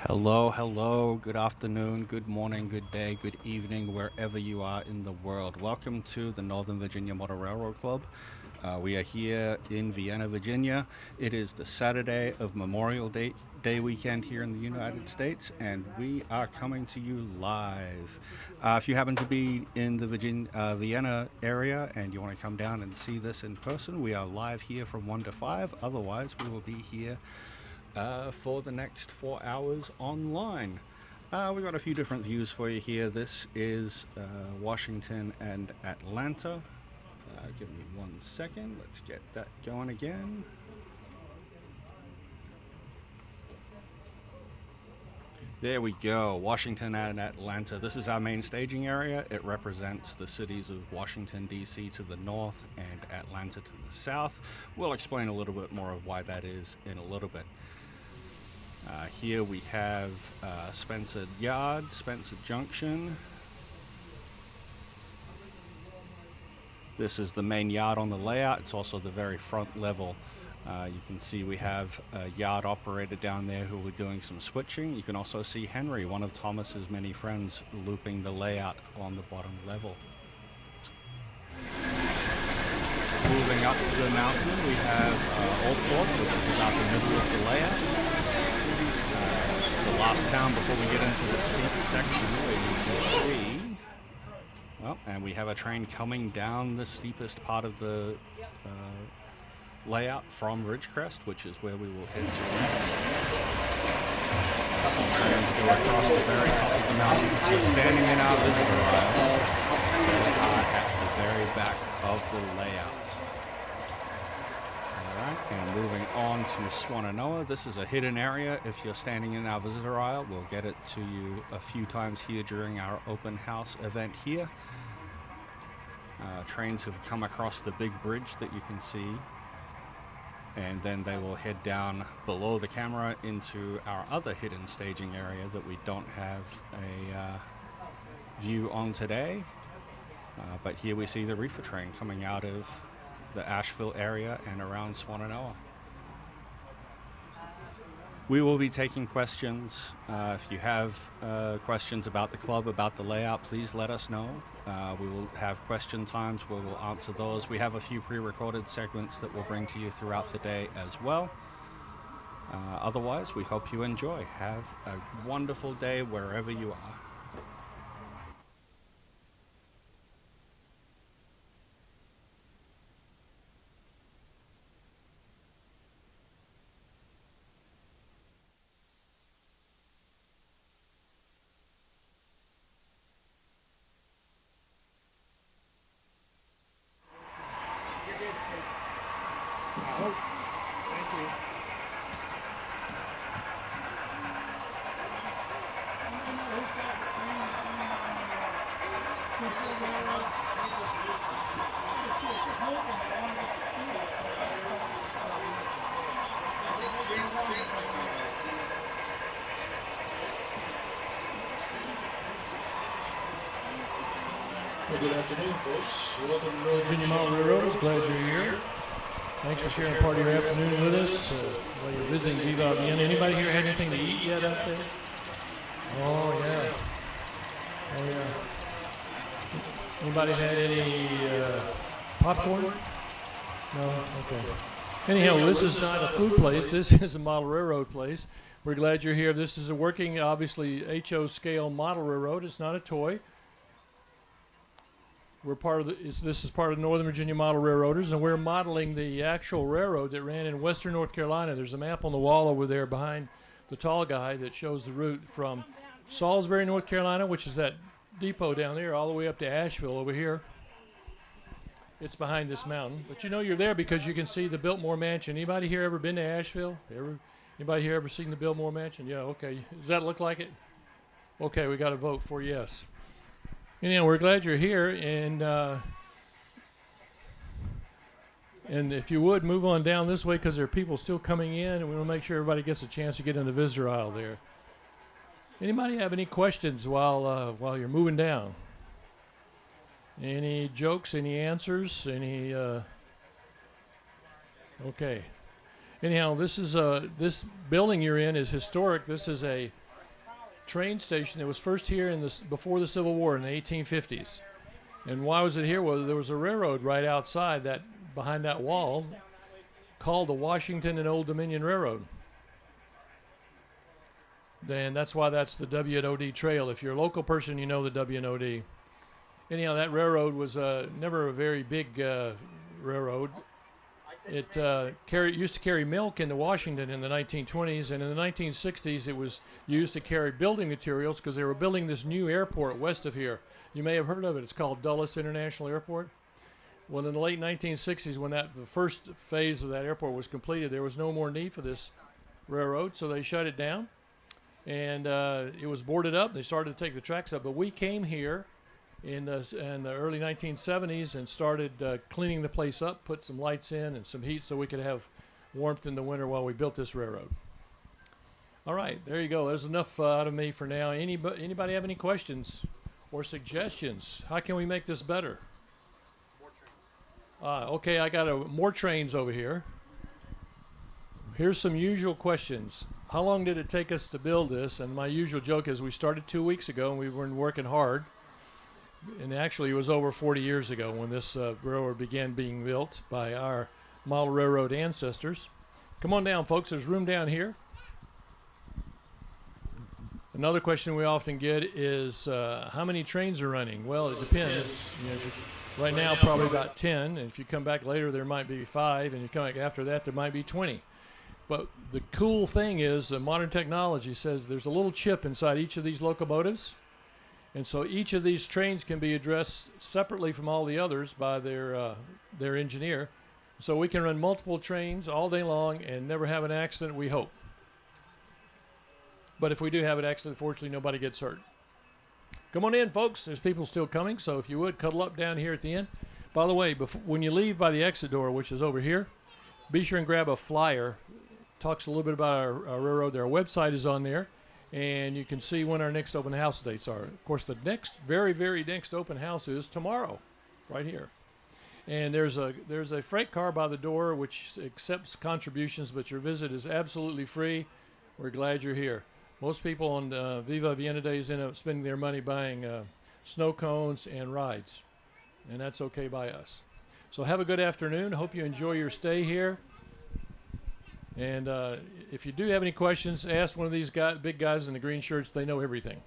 Hello, good afternoon, good morning, good day, good evening, wherever you are in the world. Welcome to the Northern Virginia Motor Railroad Club. We are here in Vienna, Virginia. It is the Saturday of Memorial Day weekend here in the United States, and we are coming to you live. If you happen to be in the Vienna area and you want to come down and see this in person, we are live here from 1 to 5. Otherwise, we will be here for the next 4 hours online. We've got a few different views for you here. This is Washington and Atlanta. Give me 1 second. Let's get that going again. There we go, Washington and Atlanta. This is our main staging area. It represents the cities of Washington, D.C. to the north and Atlanta to the south. We'll explain a little bit more of why that is in a little bit. Here we have Spencer Yard, Spencer Junction. This is the main yard on the layout. It's also the very front level. You can see we have a yard operator down there who will be doing some switching. You can also see Henry, one of Thomas's many friends, looping the layout on the bottom level. Moving up to the mountain, we have Old Fort, which is about the middle of the layout. It's the last town before we get into the steep section where you can see. Well, and we have a train coming down the steepest part of the layout from Ridgecrest, which is where we will head to next. Some trains go across the very top of the mountain. If you're standing in our visitor aisle, we are at the very back of the layout. Alright, and moving on to Swannanoa. This is a hidden area. If you're standing in our visitor aisle, we'll get it to you a few times here during our open house event here. Trains have come across the big bridge that you can see, and then they will head down below the camera into our other hidden staging area that we don't have a view on today. But here we see the reefer train coming out of the Asheville area and around Swannanoa. We will be taking questions. If you have questions about the club, about the layout, please let us know. We will have question times where we'll answer those. We have a few pre-recorded segments that we'll bring to you throughout the day as well. Otherwise, we hope you enjoy. Have a wonderful day wherever you are. Well, good afternoon, folks. Welcome to Northern Virginia Mountain Railroad. Glad you're here. Thanks for sharing part of your afternoon with us while you're visiting ViVa Vienna. Anybody here had anything to eat yet out there? Oh, yeah. Oh, yeah. Anybody had any popcorn? No? Okay. Anyhow, this is not a food place. This is a model railroad place. We're glad you're here. This is a working, obviously, HO scale model railroad. It's not a toy. We're part of this is part of Northern Virginia Model Railroaders, and we're modeling the actual railroad that ran in western North Carolina. There's a map on the wall over there behind the tall guy that shows the route from Salisbury, North Carolina, which is that depot down there, all the way up to Asheville over here. It's behind this mountain. But you know you're there because you can see the Biltmore Mansion. Anybody here ever been to Asheville? Anybody here ever seen the Biltmore Mansion? Yeah, okay. Does that look like it? Okay, we got a vote for yes. Anyhow, we're glad you're here, and if you would, move on down this way because there are people still coming in, and we want to make sure everybody gets a chance to get in the visitor aisle there. Anybody have any questions while you're moving down? Any jokes, any answers, any... Okay. Anyhow, this building you're in is historic. This is a train station that was first here before the Civil War in the 1850s. And why was it here? Well, there was a railroad right outside behind that wall called the Washington and Old Dominion Railroad. Then that's why that's the W&OD Trail. If you're a local person, you know the W&OD. Anyhow, that railroad was never a very big railroad. It used to carry milk into Washington in the 1920s, and in the 1960s it was used to carry building materials because they were building this new airport west of here. You may have heard of it. It's called Dulles International Airport. Well, in the late 1960s, when the first phase of that airport was completed, there was no more need for this railroad, so they shut it down, and it was boarded up. They started to take the tracks up, but we came here in the early 1970s and started cleaning the place up, put some lights in and some heat so we could have warmth in the winter while we built this railroad. All right, there you go. There's enough out of me for now. Anybody have any questions or suggestions? How can we make this better? Okay, I got more trains over here. Here's some usual questions. How long did it take us to build this? And my usual joke is we started 2 weeks ago and we were working hard. And actually, it was over 40 years ago when this railroad began being built by our model railroad ancestors. Come on down, folks. There's room down here. Another question we often get is, how many trains are running? Well, it depends. Right now, probably about 10. And if you come back later, there might be 5. And you come back after that, there might be 20. But the cool thing is modern technology says there's a little chip inside each of these locomotives. And so each of these trains can be addressed separately from all the others by their engineer. So we can run multiple trains all day long and never have an accident, we hope. But if we do have an accident, fortunately, nobody gets hurt. Come on in, folks. There's people still coming, so if you would, cuddle up down here at the end. By the way, when you leave by the exit door, which is over here, be sure and grab a flyer. Talks a little bit about our railroad. Our website is on there. And you can see when our next open house dates are. Of course, the next, very, very next open house is tomorrow, right here. And there's a freight car by the door which accepts contributions, but your visit is absolutely free. We're glad you're here. Most people on ViVa Vienna days end up spending their money buying snow cones and rides, and that's okay by us. So have a good afternoon. Hope you enjoy your stay here. And if you do have any questions, ask one of these big guys in the green shirts. They know everything.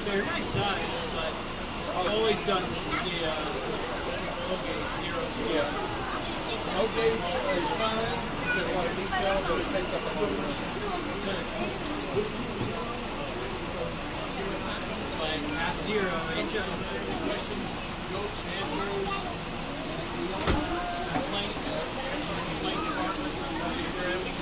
They're nice size, but I've always done the okay, 0. Yeah. Okay, is fine. There's a lot of detail, but it takes up a lot of room. That's why it's half 0. HO. Questions, jokes, answers, complaints, complaint department, if you're having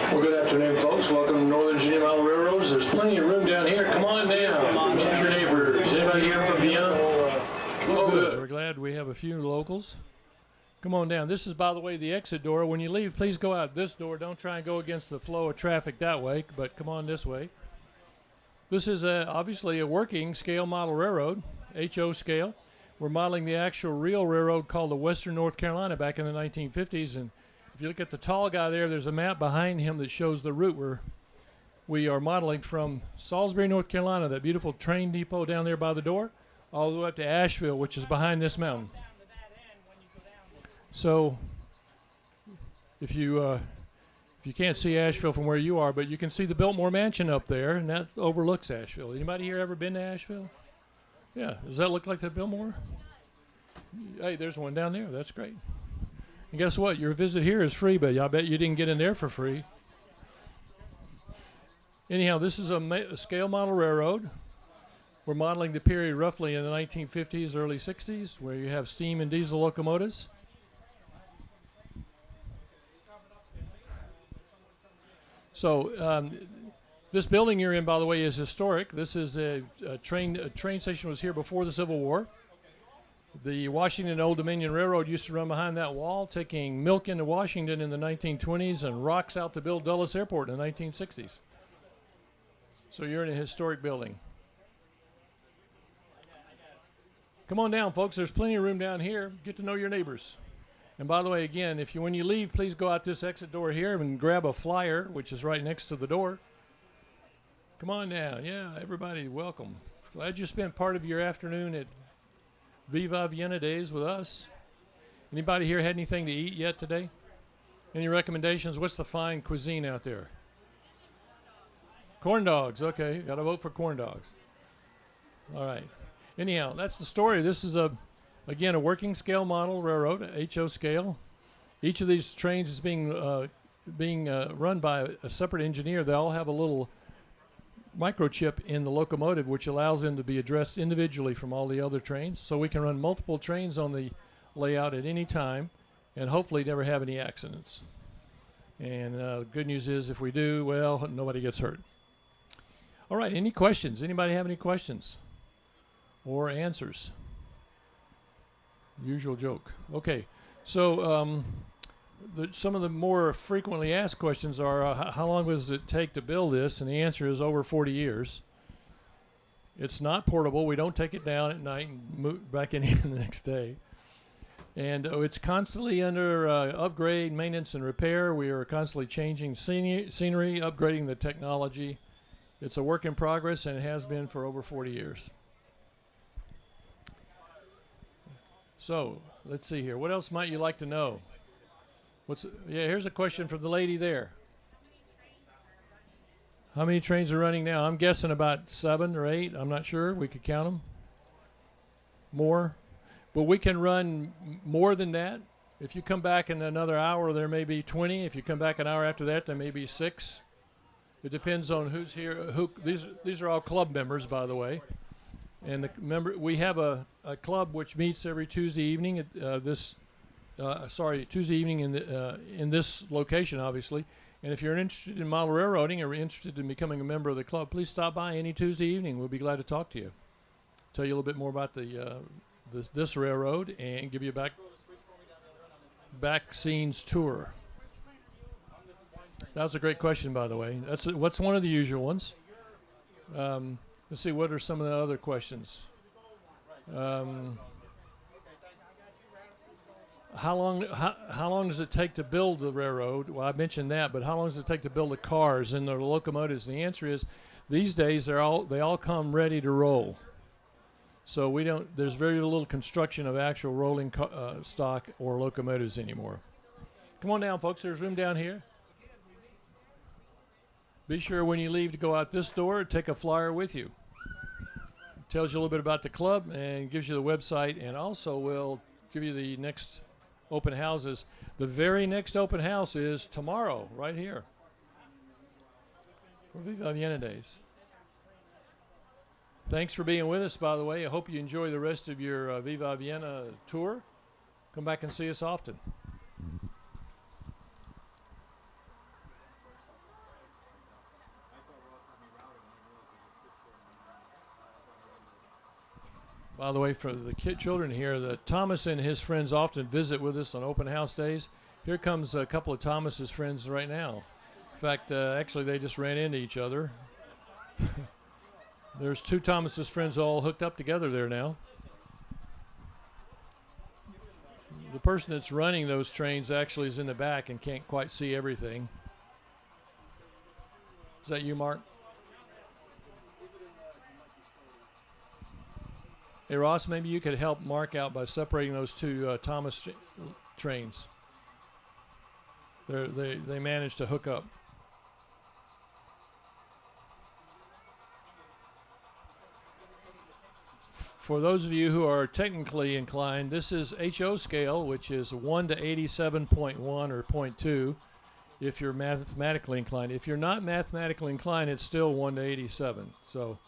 Well, good afternoon, folks. Welcome to Northern Virginia Model Railroads. There's plenty of room down here. Come on down. Meet your neighbors. Anybody here from Vienna? Oh, good. We're glad we have a few locals. Come on down. This is, by the way, the exit door. When you leave, please go out this door. Don't try and go against the flow of traffic that way, but come on this way. This is obviously a working scale model railroad, HO scale. We're modeling the actual real railroad called the Western North Carolina back in the 1950s. And if you look at the tall guy there, there's a map behind him that shows the route we are modeling from Salisbury, North Carolina, that beautiful train depot down there by the door, all the way up to Asheville, which is behind this mountain. So if you can't see Asheville from where you are, but you can see the Biltmore Mansion up there, and that overlooks Asheville. Anybody here ever been to Asheville? Yeah. Does that look like the Biltmore? Hey, there's one down there. That's great. And guess what? Your visit here is free, but I bet you didn't get in there for free. Anyhow, this is a scale model railroad. We're modeling the period roughly in the 1950s, early 60s, where you have steam and diesel locomotives. So this building you're in, by the way, is historic. This is a train station was here before the Civil War. The Washington Old Dominion Railroad used to run behind that wall, taking milk into Washington in the 1920s and rocks out to build Dulles Airport in the 1960s. So you're in a historic building. Come on down, folks. There's plenty of room down here. Get to know your neighbors. And by the way, again, when you leave, please go out this exit door here and grab a flyer, which is right next to the door. Come on down. Yeah, everybody, welcome. Glad you spent part of your afternoon at ViVa Vienna days with us. Anybody here had anything to eat yet today? Any recommendations? What's the fine cuisine out there? Corn dogs. Okay, got to vote for corn dogs. All right. Anyhow, that's the story. This is again a working scale model railroad, HO scale. Each of these trains is being run by a separate engineer. They all have a little microchip in the locomotive, which allows them to be addressed individually from all the other trains. So we can run multiple trains on the layout at any time and hopefully never have any accidents. And the good news is if we do, well, nobody gets hurt. All right, any questions? Anybody have any questions? or answers. Usual joke. Okay, so some of the more frequently asked questions are, how long does it take to build this? And the answer is over 40 years. It's not portable. We don't take it down at night and move back in here the next day. And it's constantly under upgrade, maintenance, and repair. We are constantly changing scenery, upgrading the technology. It's a work in progress, and it has been for over 40 years. So let's see here. What else might you like to know? Here's a question from the lady there. How many trains are running now? I'm guessing about 7 or 8. I'm not sure. We could count them. More. But we can run more than that. If you come back in another hour, there may be 20. If you come back an hour after that, there may be 6. It depends on who's here. These are all club members, by the way. And we have a club which meets every Tuesday evening at Tuesday evening in this location, obviously. And if you're interested in model railroading or interested in becoming a member of the club, please stop by any Tuesday evening. We'll be glad to talk to you. Tell you a little bit more about this railroad and give you a back scenes tour. That was a great question, by the way. What's one of the usual ones? Let's see, what are some of the other questions? How long does it take to build the railroad? Well, I mentioned that, but how long does it take to build the cars and the locomotives? And the answer is, these days they all come ready to roll. So there's very little construction of actual rolling stock or locomotives anymore. Come on down, folks. There's room down here. Be sure when you leave to go out this door, take a flyer with you. It tells you a little bit about the club and gives you the website, and also will give you the next open houses. The very next open house is tomorrow, right here, for ViVa Vienna Days. Thanks for being with us, by the way. I hope you enjoy the rest of your ViVa Vienna tour. Come back and see us often. By the way, for the children here, Thomas and his friends often visit with us on open house days. Here comes a couple of Thomas's friends right now. In fact, actually, they just ran into each other. There's 2 Thomas's friends all hooked up together there now. The person that's running those trains actually is in the back and can't quite see everything. Is that you, Mark? Hey, Ross, maybe you could help Mark out by separating those 2 Thomas trains. They managed to hook up. For those of you who are technically inclined, this is HO scale, which is 1 to 87.1 or 0.2 if you're mathematically inclined. If you're not mathematically inclined, it's still 1 to 87. So,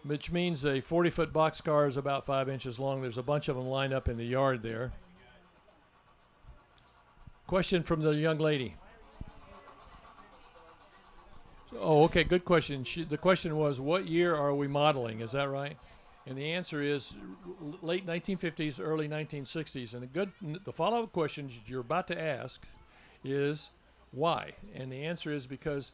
which means a 40-foot boxcar is about 5 inches long. There's a bunch of them lined up in the yard there. Question from the young lady. Oh, okay, good question. The question was, what year are we modeling? Is that right? And the answer is late 1950s, early 1960s. And the follow-up question you're about to ask is why? And the answer is because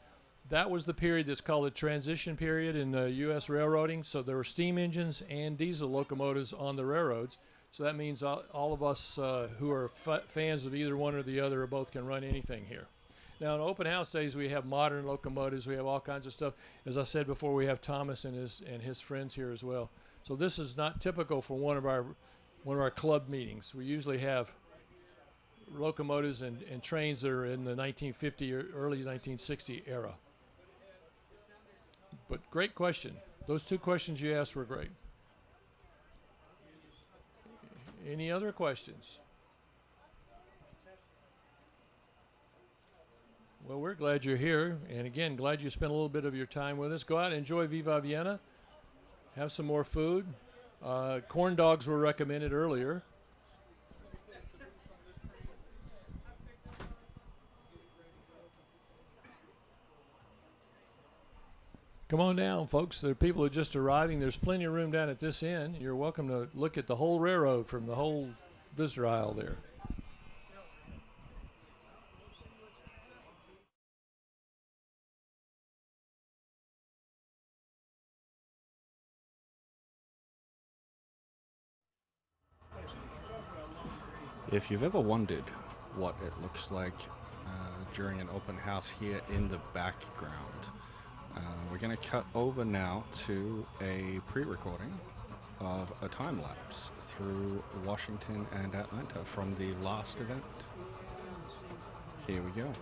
that was the period that's called the transition period in U.S. railroading. So there were steam engines and diesel locomotives on the railroads. So that means all of us who are fans of either one or the other or both can run anything here. Now, in open house days, we have modern locomotives. We have all kinds of stuff. As I said before, we have Thomas and his friends here as well. So this is not typical for one of our club meetings. We usually have locomotives and trains that are in the 1950 or early 1960 era. But great question. Those 2 questions you asked were great. Any other questions? Well, we're glad you're here. And again, glad you spent a little bit of your time with us. Go out and enjoy ViVa Vienna. Have some more food. Corn dogs were recommended earlier. Come Come on down, folks. There are people who are just arriving. There's plenty of room down at this end. You're welcome to look at the whole railroad from the whole visitor aisle there. If you've ever wondered what it looks like during an open house here in the background, we're going to cut over now to a pre-recording of a time lapse through Washington and Atlanta from the last event. Here we go.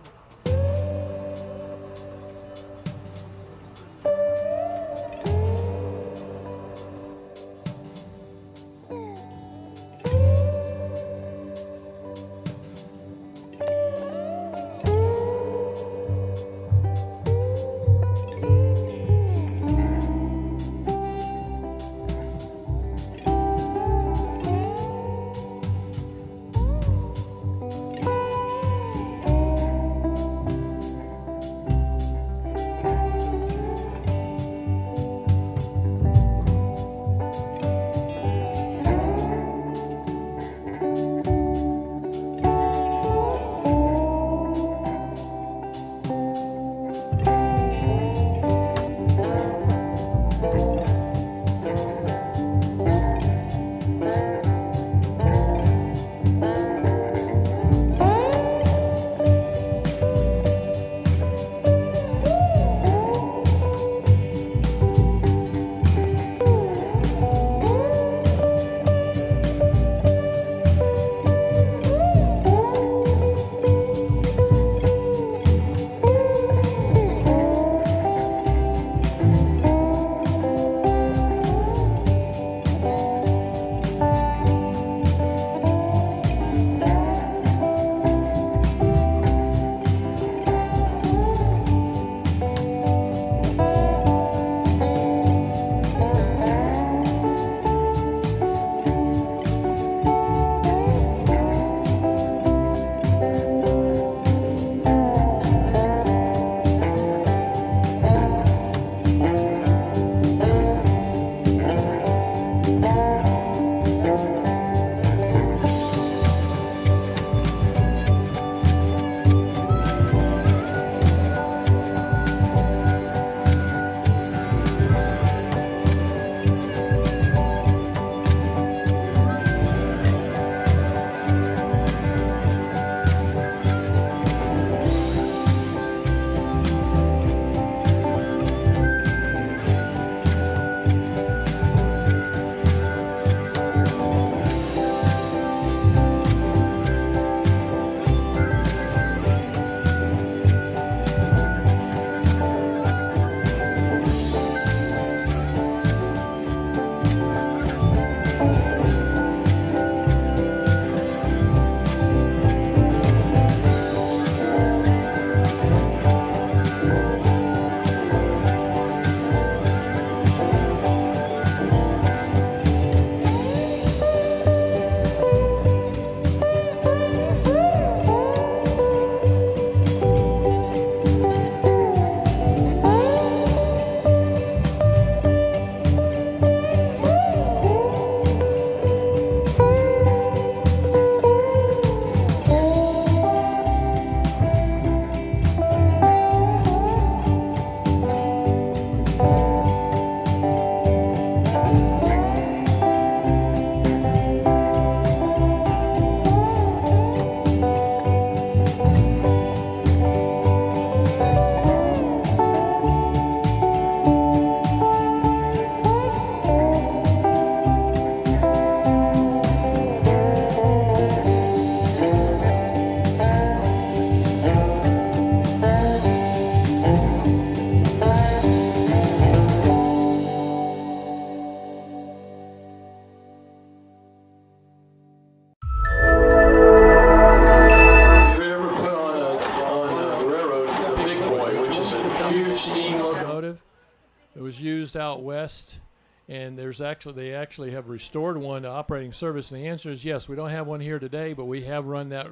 Out west, and they actually have restored one to operating service, and the answer is yes. We don't have one here today, but we have run that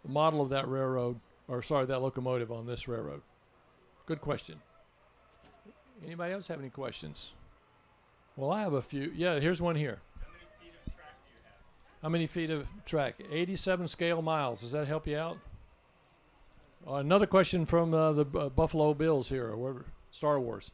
model of that railroad, or sorry, that locomotive on this railroad. Good question. Anybody else have any questions? Well, I have a few. Yeah, here's one here. How many feet of track? 87 scale miles. Does that help you out? Another question from the Buffalo Bills here, or whatever, Star Wars.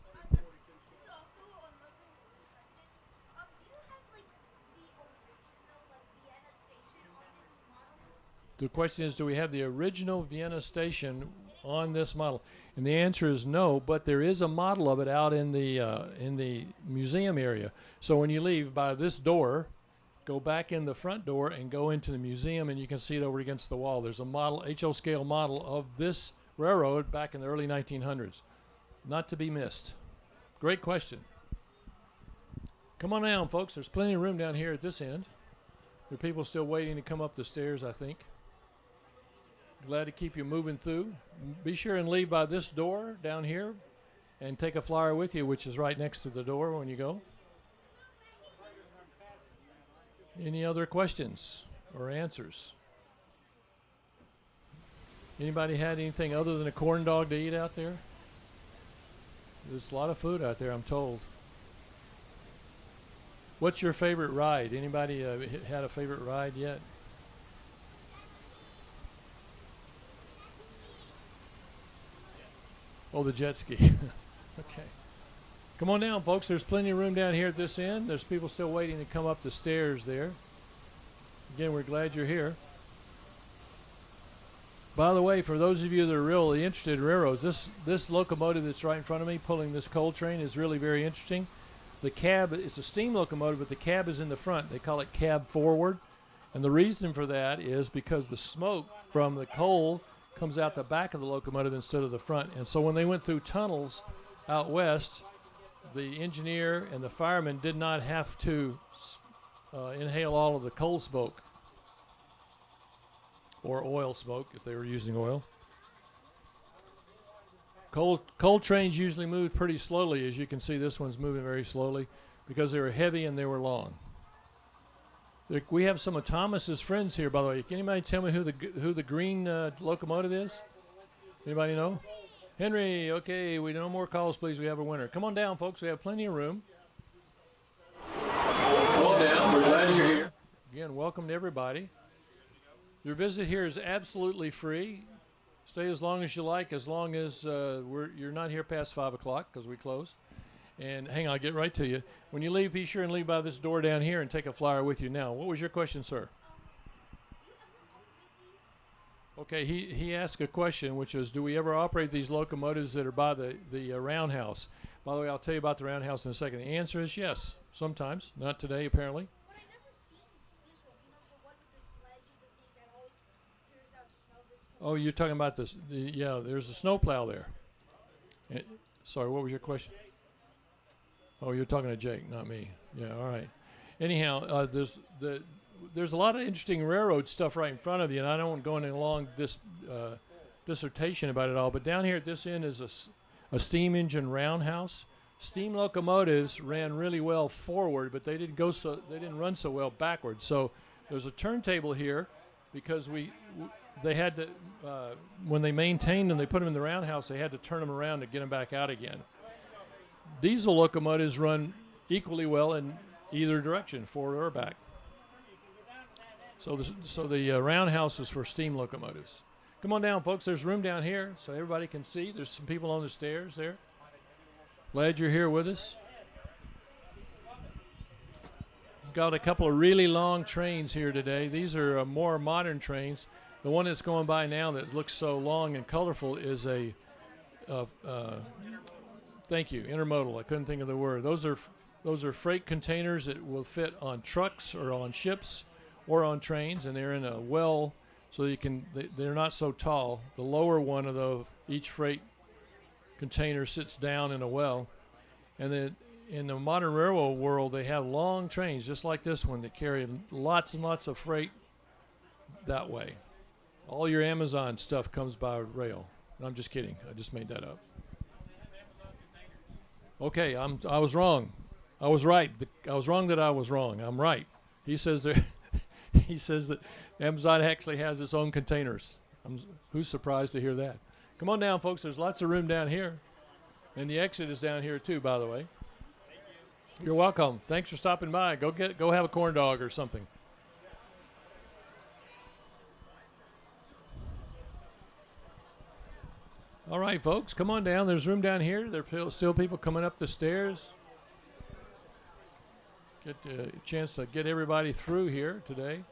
The question is, do we have the original Vienna station on this model? And the answer is no, but there is a model of it out in the museum area. So when you leave by this door, go back in the front door and go into the museum, and you can see it over against the wall. There's a model, HO scale model of this railroad back in the early 1900s. Not to be missed. Great question. Come on down, folks. There's plenty of room down here at this end. There are people still waiting to come up the stairs, I think. Glad to keep you moving through. Be sure and leave by this door down here and take a flyer with you, which is right next to the door when you go. Any other questions or answers? Anybody had anything other than a corn dog to eat out there? There's a lot of food out there, I'm told. What's your favorite ride? Anybody had a favorite ride yet? Oh, the jet ski. Okay. Come on down, folks. There's plenty of room down here at this end. There's people still waiting to come up the stairs there. Again, we're glad you're here. By the way, for those of you that are really interested in railroads, this locomotive that's right in front of me pulling this coal train is really very interesting. The cab, it's a steam locomotive, but the cab is in the front. They call it cab forward. And the reason for that is because the smoke from the coal comes out the back of the locomotive instead of the front. And so when they went through tunnels out west, the engineer and the fireman did not have to inhale all of the coal smoke or oil smoke if they were using oil. Coal trains usually move pretty slowly. As you can see, this one's moving very slowly because they were heavy and they were long. We have some of Thomas's friends here, by the way. Can anybody tell me who the green locomotive is? Anybody know? Henry, okay, we no more calls, please. We have a winner. Come on down, folks. We have plenty of room. Come on down. We're glad you're here. Again, welcome to everybody. Your visit here is absolutely free. Stay as long as you like, as long as you're not here past 5 o'clock because we close. And hang on, I'll get right to you. When you leave, be sure and leave by this door down here and take a flyer with you now. What was your question, sir? Okay, he asked a question, which is, do we ever operate these locomotives that are by the roundhouse? By the way, I'll tell you about the roundhouse in a second. The answer is yes, sometimes. Not today, apparently. But I never seen this one. You know, the one with the sledge and the thing that always clears out snow this cold. Oh, you're talking about this. Yeah, there's a snowplow there. Sorry, what was your question? Oh, you're talking to Jake, not me. Yeah, all right. Anyhow, there's a lot of interesting railroad stuff right in front of you, and I don't want to go into a long dissertation about it all, but down here at this end is a steam engine roundhouse. Steam locomotives ran really well forward, but they didn't run so well backwards. So there's a turntable here because they had to when they maintained them, they put them in the roundhouse, they had to turn them around to get them back out again. Diesel locomotives run equally well in either direction, forward or back. So the roundhouse is for steam locomotives. Come on down, folks. There's room down here so everybody can see. There's some people on the stairs there. Glad you're here with us. Got a couple of really long trains here today. These are more modern trains. The one that's going by now that looks so long and colorful is thank you, intermodal. I couldn't think of the word. Those are freight containers that will fit on trucks or on ships or on trains, and they're in a well, so they're not so tall. The lower one of each freight container sits down in a well, and then in the modern railroad world, they have long trains just like this one that carry lots and lots of freight that way. All your Amazon stuff comes by rail. I'm just kidding. I just made that up. Okay, I was wrong. I was right. I was wrong that I was wrong. I'm right. He says that Amazon actually has its own containers. Who's surprised to hear that? Come on down, folks. There's lots of room down here. And the exit is down here too, by the way. You're welcome. Thanks for stopping by. Go have a corn dog or something. All right, folks, come on down. There's room down here. There are still people coming up the stairs. Get a chance to get everybody through here today.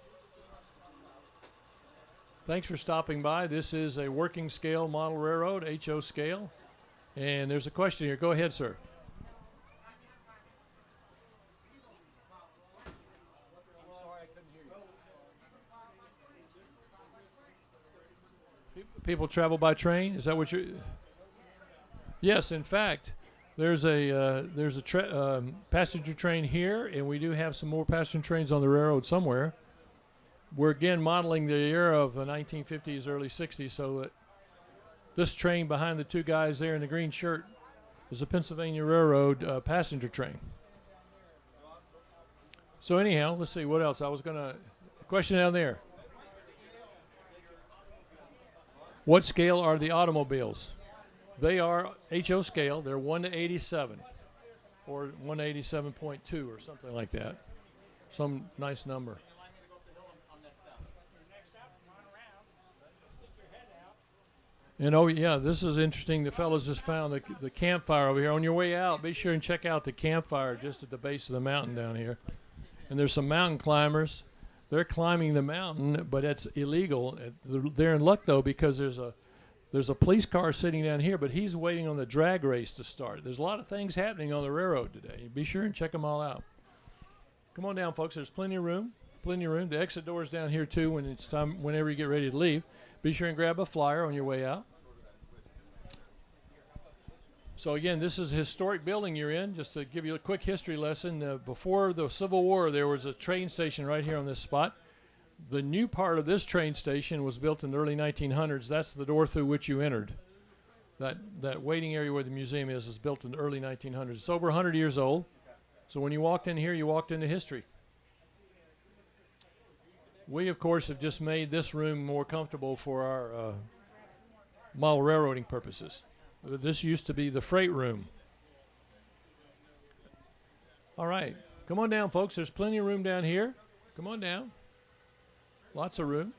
Thanks for stopping by. This is a working scale model railroad, HO scale. And there's a question here. Go ahead, sir. People travel by train? Is that what you're? Yes, in fact, there's a passenger train here, and we do have some more passenger trains on the railroad somewhere. We're again modeling the era of the 1950s, early 60s, so that this train behind the two guys there in the green shirt is a Pennsylvania Railroad passenger train. So anyhow, let's see what else. I was going to question down there. What scale are the automobiles? They are HO scale. They're 1 to 87 or 1 to 87.2 or something like that. Some nice number. And oh yeah, this is interesting. The fellows just found the campfire over here. On your way out, be sure and check out the campfire just at the base of the mountain down here. And there's some mountain climbers. They're climbing the mountain, but it's illegal. They're in luck though, because there's a police car sitting down here, but he's waiting on the drag race to start. There's a lot of things happening on the railroad today. Be sure and check them all out. Come on down, folks. There's plenty of room. Plenty of room. The exit door is down here too. When it's time, whenever you get ready to leave, be sure and grab a flyer on your way out. So again, this is a historic building you're in. Just to give you a quick history lesson, before the Civil War, there was a train station right here on this spot. The new part of this train station was built in the early 1900s. That's the door through which you entered. That waiting area where the museum is built in the early 1900s. It's over 100 years old. So when you walked in here, you walked into history. We, of course, have just made this room more comfortable for our model railroading purposes. This used to be the freight room. All right. Come on down, folks. There's plenty of room down here. Come on down. Lots of room.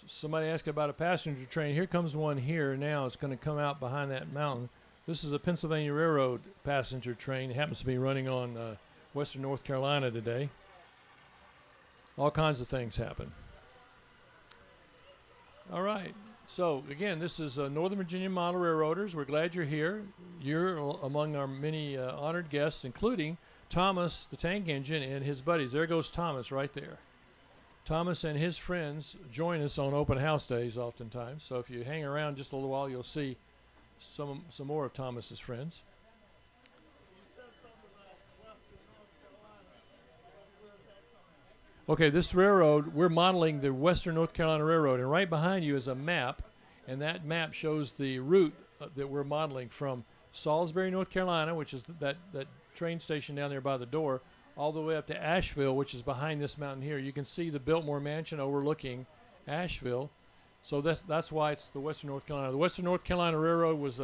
Somebody asked about a passenger train. Here comes one here now. It's going to come out behind that mountain. This is a Pennsylvania Railroad passenger train. It happens to be running on Western North Carolina today. All kinds of things happen. All right. So, again, this is Northern Virginia Model Railroaders. We're glad you're here. You're among our many honored guests, including Thomas, the tank engine, and his buddies. There goes Thomas right there. Thomas and his friends join us on open house days oftentimes. So if you hang around just a little while, you'll see some more of Thomas's friends. Okay, this railroad, we're modeling the Western North Carolina Railroad, and right behind you is a map, and that map shows the route that we're modeling from Salisbury, North Carolina, which is that train station down there by the door, all the way up to Asheville, which is behind this mountain here. You can see the Biltmore Mansion overlooking Asheville, so that's why it's the Western North Carolina. The Western North Carolina Railroad was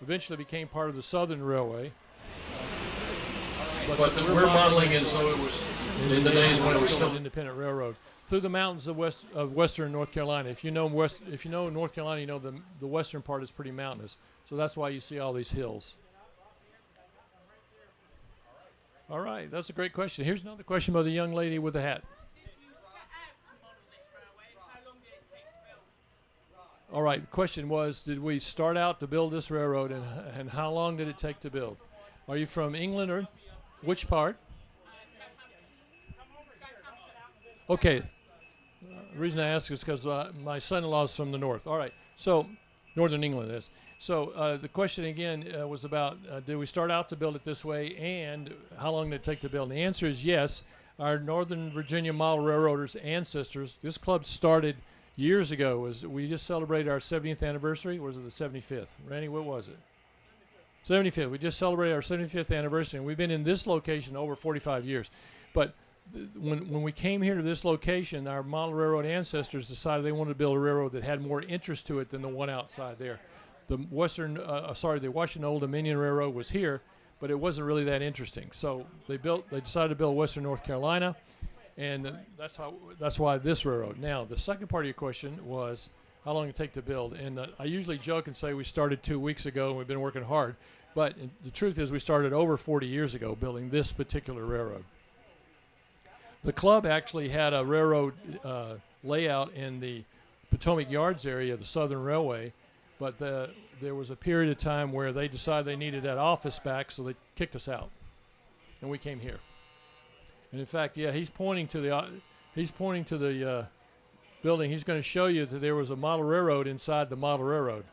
eventually became part of the Southern Railway. But we're modeling it so it was in the days when it was still an independent railroad through the mountains of Western North Carolina. If you know North Carolina, you know the western part is pretty mountainous. So that's why you see all these hills. All right, that's a great question. Here's another question by the young lady with the hat. All right, the question was, did we start out to build this railroad, and how long did it take to build? Are you from England or which part? Okay. The reason I ask is because my son-in-law is from the north. All right. So, northern England is. So, the question again was about did we start out to build it this way, and how long did it take to build? And the answer is yes. Our Northern Virginia Model Railroaders ancestors, this club started years ago. We just celebrated our 70th anniversary. Or was it the 75th? Randy, what was it? 75th. We just celebrated our 75th anniversary, and we've been in this location over 45 years. But when we came here to this location, our model railroad ancestors decided they wanted to build a railroad that had more interest to it than the one outside there. the Washington Old Dominion Railroad was here, but it wasn't really that interesting. So they decided to build Western North Carolina, and that's why this railroad. Now, the second part of your question was how long it take to build, and I usually joke and say we started 2 weeks ago and we've been working hard, but the truth is we started over 40 years ago building this particular railroad. The club actually had a railroad layout in the Potomac Yards area of the Southern Railway, but there was a period of time where they decided they needed that office back, so they kicked us out, and we came here. And in fact, yeah, he's pointing to the building. He's going to show you that there was a model railroad inside the model railroad.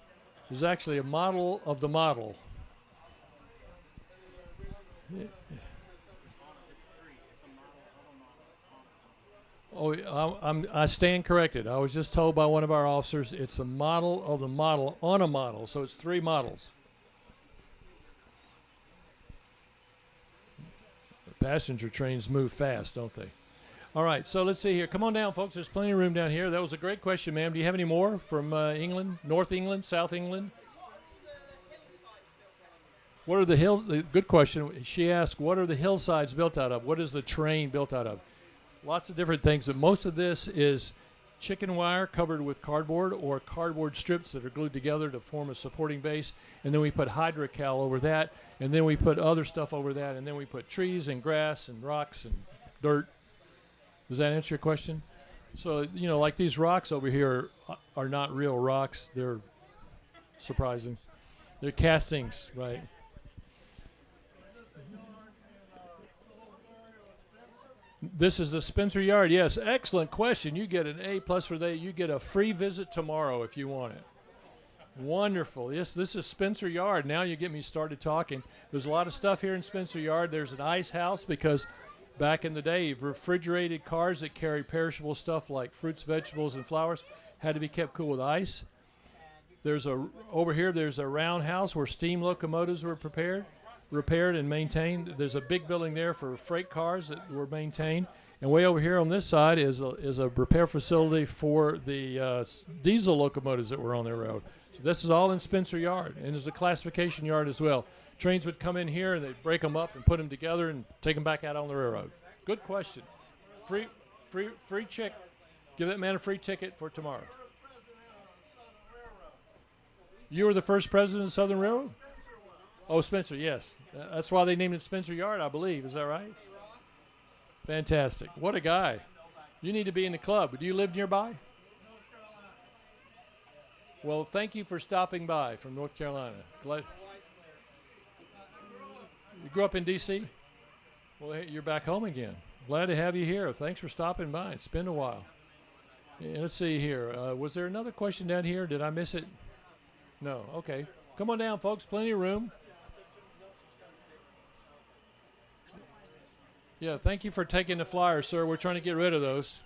There's actually a model of the model. Oh, I stand corrected. I was just told by one of our officers it's a model of the model on a model, so it's 3 models. Passenger trains move fast, don't they? All right, so let's see here. Come on down, folks. There's plenty of room down here. That was a great question, ma'am. Do you have any more from England, North England, South England? What are the hills? Good question. She asked, what are the hillsides built out of? What is the train built out of? Lots of different things. But most of this is chicken wire covered with cardboard or cardboard strips that are glued together to form a supporting base. And then we put hydrocal over that. And then we put other stuff over that. And then we put trees and grass and rocks and dirt. Does that answer your question? So, you know, like these rocks over here are not real rocks. They're surprising. They're castings, right? This is the Spencer Yard. Yes, excellent question. You get an A+ for that. You get a free visit tomorrow if you want it. Wonderful. Yes, this is Spencer Yard. Now you get me started talking. There's a lot of stuff here in Spencer Yard. There's an ice house because back in the day, refrigerated cars that carry perishable stuff like fruits, vegetables, and flowers had to be kept cool with ice. Over here, there's a roundhouse where steam locomotives were repaired and maintained. There's a big building there for freight cars that were maintained. And way over here on this side is a repair facility for the diesel locomotives that were on their road. So this is all in Spencer Yard, and there's a classification yard as well. Trains would come in here and they'd break them up and put them together and take them back out on the railroad. Good question. Free check. Give that man a free ticket for tomorrow. You were the first president of the Southern Railroad? Oh, Spencer, yes. That's why they named it Spencer Yard, I believe. Is that right? Fantastic. What a guy. You need to be in the club. Do you live nearby? Well, thank you for stopping by from North Carolina. Glad. You grew up in D.C.? Well, hey, you're back home again. Glad to have you here. Thanks for stopping by. It's been a while. Yeah, let's see here. Was there another question down here? Did I miss it? No. Okay. Come on down, folks. Plenty of room. Yeah, thank you for taking the flyers, sir. We're trying to get rid of those.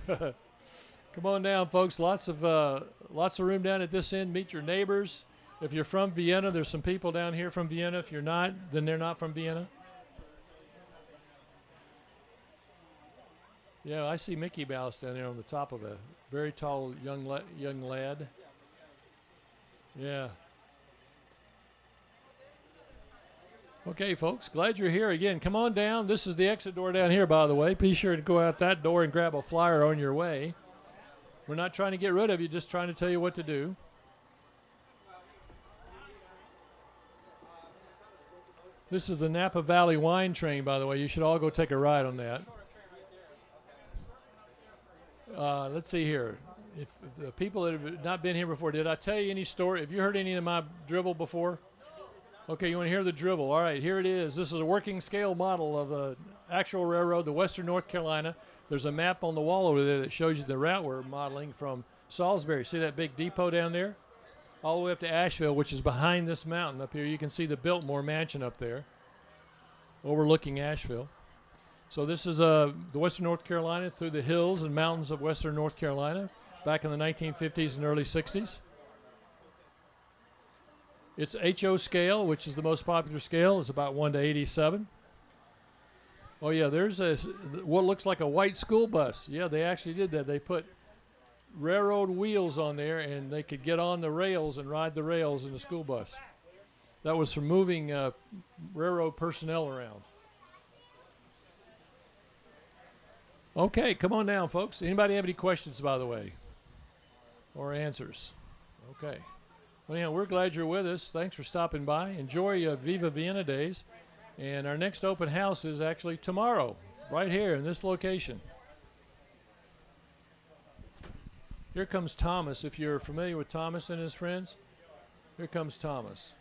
Come on down, folks. Lots of room down at this end. Meet your neighbors. If you're from Vienna, there's some people down here from Vienna. If you're not, then they're not from Vienna. Yeah, I see Mickey Mouse down there on the top of a very tall young lad. Yeah. Okay, folks, glad you're here again. Come on down. This is the exit door down here, by the way. Be sure to go out that door and grab a flyer on your way. We're not trying to get rid of you, just trying to tell you what to do. This is the Napa Valley Wine Train, by the way. You should all go take a ride on that. Let's see here. If the people that have not been here before, did I tell you any story? Have you heard any of my drivel before? Okay, you want to hear the drivel. All right, here it is. This is a working scale model of the actual railroad, the Western North Carolina. There's a map on the wall over there that shows you the route we're modeling from Salisbury. See that big depot down there? All the way up to Asheville, which is behind this mountain up here. You can see the Biltmore Mansion up there overlooking Asheville. So this is the Western North Carolina through the hills and mountains of Western North Carolina back in the 1950s and early 60s. Its HO scale, which is the most popular scale, is about 1 to 87. Oh, yeah, there's what looks like a white school bus. Yeah, they actually did that. They put railroad wheels on there, and they could get on the rails and ride the rails in the school bus. That was for moving railroad personnel around. Okay, come on down, folks. Anybody have any questions, by the way, or answers? Okay. Well, yeah, we're glad you're with us. Thanks for stopping by. Enjoy ViVa Vienna days. And our next open house is actually tomorrow, right here in this location. Here comes Thomas. If you're familiar with Thomas and his friends, here comes Thomas.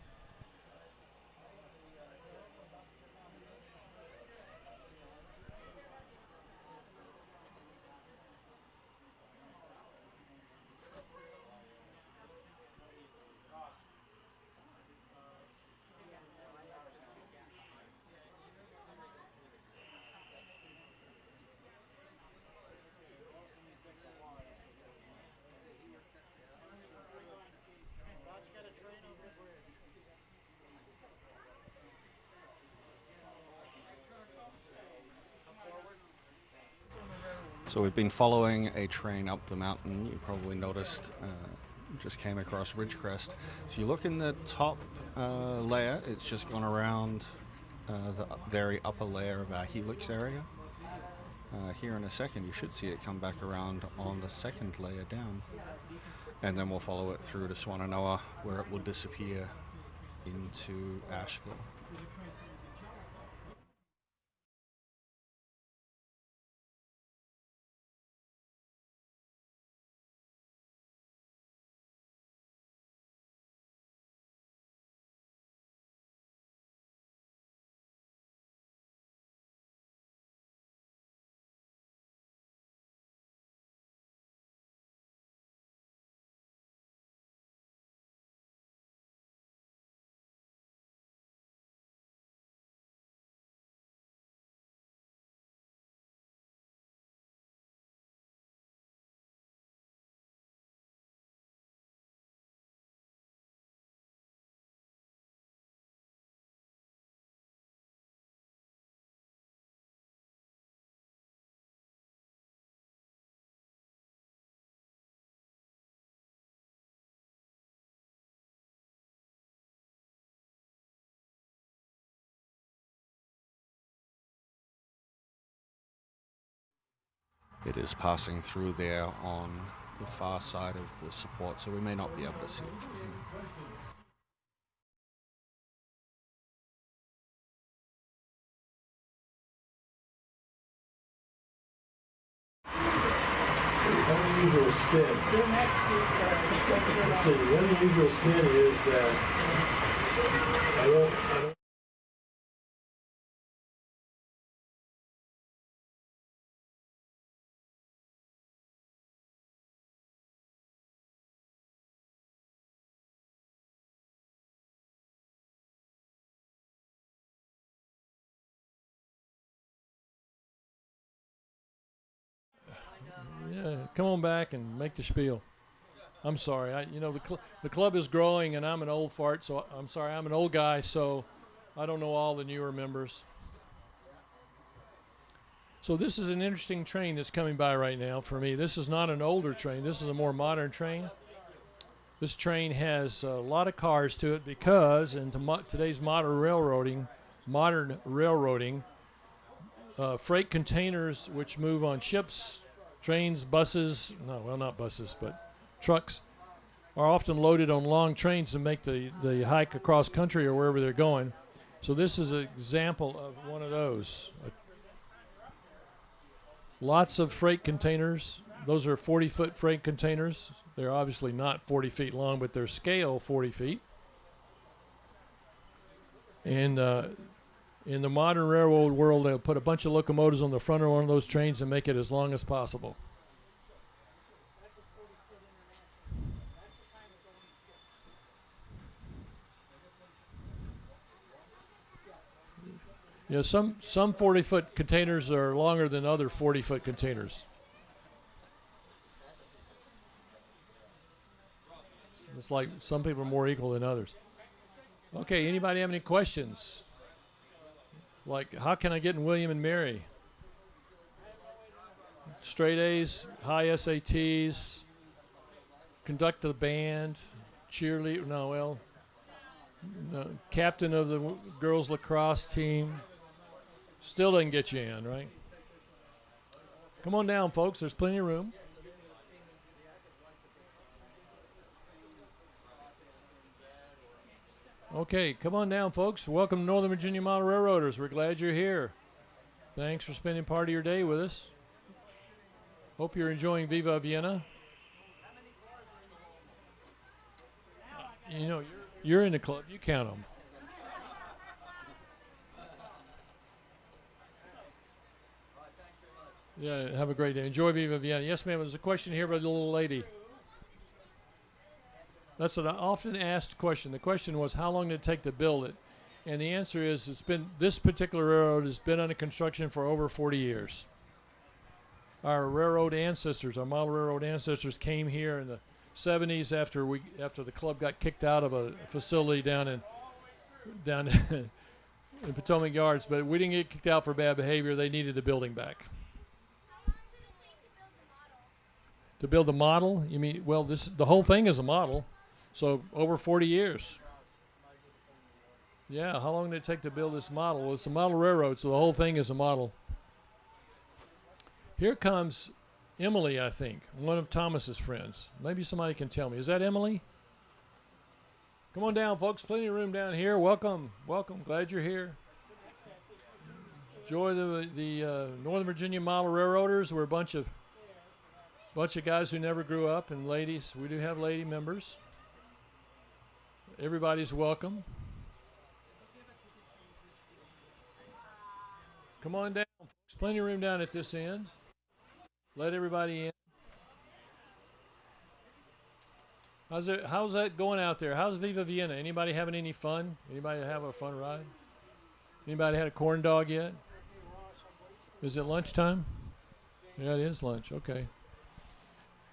So we've been following a train up the mountain. You probably noticed, just came across Ridgecrest. If you look in the top layer, it's just gone around the very upper layer of our helix area. Here in a second, you should see it come back around on the second layer down. And then we'll follow it through to Swannanoa, where it will disappear into Asheville. It is passing through there on the far side of the support, so we may not be able to see it from here. Unusual spin. So the unusual spin is that I don't Yeah, come on back and make the spiel. I'm sorry. The club is growing, and I'm an old fart, so I'm sorry. I'm an old guy, so I don't know all the newer members. So this is an interesting train that's coming by right now for me. This is not an older train. This is a more modern train. This train has a lot of cars to it because in today's modern railroading, freight containers which move on ships, trains, buses, not buses, but trucks, are often loaded on long trains to make the hike across country or wherever they're going. So this is an example of one of those. Lots of freight containers. Those are 40-foot freight containers. They're obviously not 40 feet long, but they're scale 40 feet. And in the modern railroad world, they'll put a bunch of locomotives on the front of one of those trains and make it as long as possible. You know, some 40-foot containers are longer than other 40-foot containers. It's like some people are more equal than others. Okay, anybody have any questions? Like, how can I get in William and Mary? Straight A's, high SATs, conductor of the band, cheerleader, no, captain of the girls lacrosse team. Still doesn't get you in, right? Come on down, folks. There's plenty of room. Okay, come on down, folks. Welcome to Northern Virginia Model Railroaders. We're glad you're here. Thanks for spending part of your day with us. Hope you're enjoying ViVa Vienna. You know, you're in the club. You count them. Yeah, have a great day. Enjoy ViVa Vienna. Yes, ma'am. There's a question here by the little lady. That's an often asked question. The question was, how long did it take to build it? And the answer is, this particular railroad has been under construction for over 40 years. Our railroad ancestors, our model railroad ancestors, came here in the 70s after the club got kicked out of a facility down in Potomac Yards. But we didn't get kicked out for bad behavior. They needed the building back. To build the model? You mean, well, the whole thing is a model. So over 40 years. Yeah, how long did it take to build this model? Well, it's a model railroad, so the whole thing is a model. Here comes Emily, I think, one of Thomas's friends. Maybe somebody can tell me. Is that Emily? Come on down, folks. Plenty of room down here. Welcome. Welcome. Glad you're here. Enjoy the Northern Virginia Model Railroaders. We're a bunch of guys who never grew up, and ladies. We do have lady members. Everybody's welcome. Come on down. There's plenty of room down at this end. Let everybody in. How's that going out there? How's ViVa Vienna? Anybody having any fun? Anybody have a fun ride? Anybody had a corn dog yet? Is it lunchtime? Yeah, it is lunch. Okay.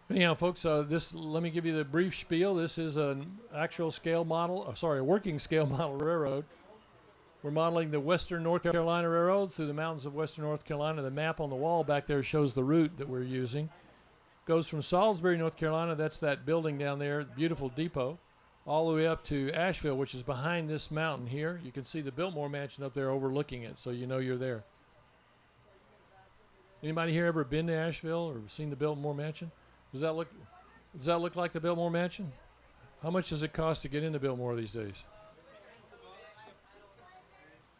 Anyhow, folks, let me give you the brief spiel. This is an actual scale model, a working scale model railroad. We're modeling the Western North Carolina Railroad through the mountains of Western North Carolina. The map on the wall back there shows the route that we're using. Goes from Salisbury, North Carolina, that's that building down there, beautiful depot, all the way up to Asheville, which is behind this mountain here. You can see the Biltmore Mansion up there overlooking it, so you know you're there. Anybody here ever been to Asheville or seen the Biltmore Mansion? Does that look like the Biltmore Mansion? How much does it cost to get into Biltmore these days?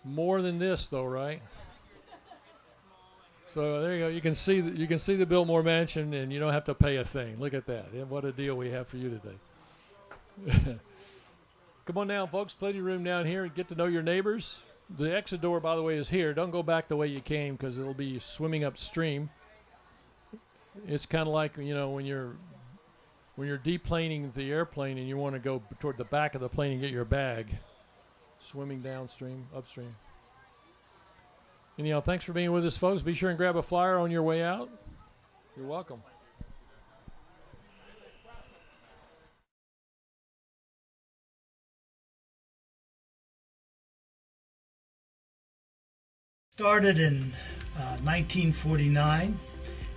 More than this, though, right? So there you go. You can see the Biltmore Mansion, and you don't have to pay a thing. Look at that. And what a deal we have for you today. Come on down, folks. Plenty of room down here. Get to know your neighbors. The exit door, by the way, is here. Don't go back the way you came because it'll be swimming upstream. It's kind of like, you know, when you're deplaning the airplane and you want to go toward the back of the plane and get your bag, swimming downstream, upstream. Anyhow, thanks for being with us, folks. Be sure and grab a flyer on your way out. You're welcome. Started in 1949.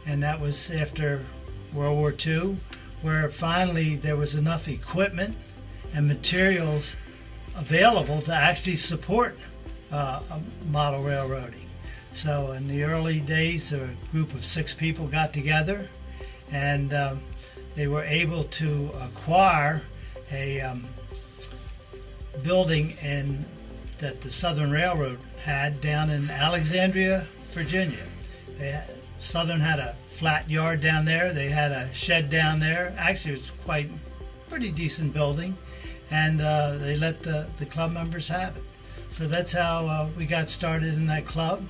And that was after World War II, where finally there was enough equipment and materials available to actually support model railroading. So in the early days, a group of 6 people got together, and they were able to acquire a building that the Southern Railroad had down in Alexandria, Virginia. Southern had a flat yard down there. They had a shed down there. Actually, it was pretty decent building, and they let the club members have it. So that's how we got started in that club.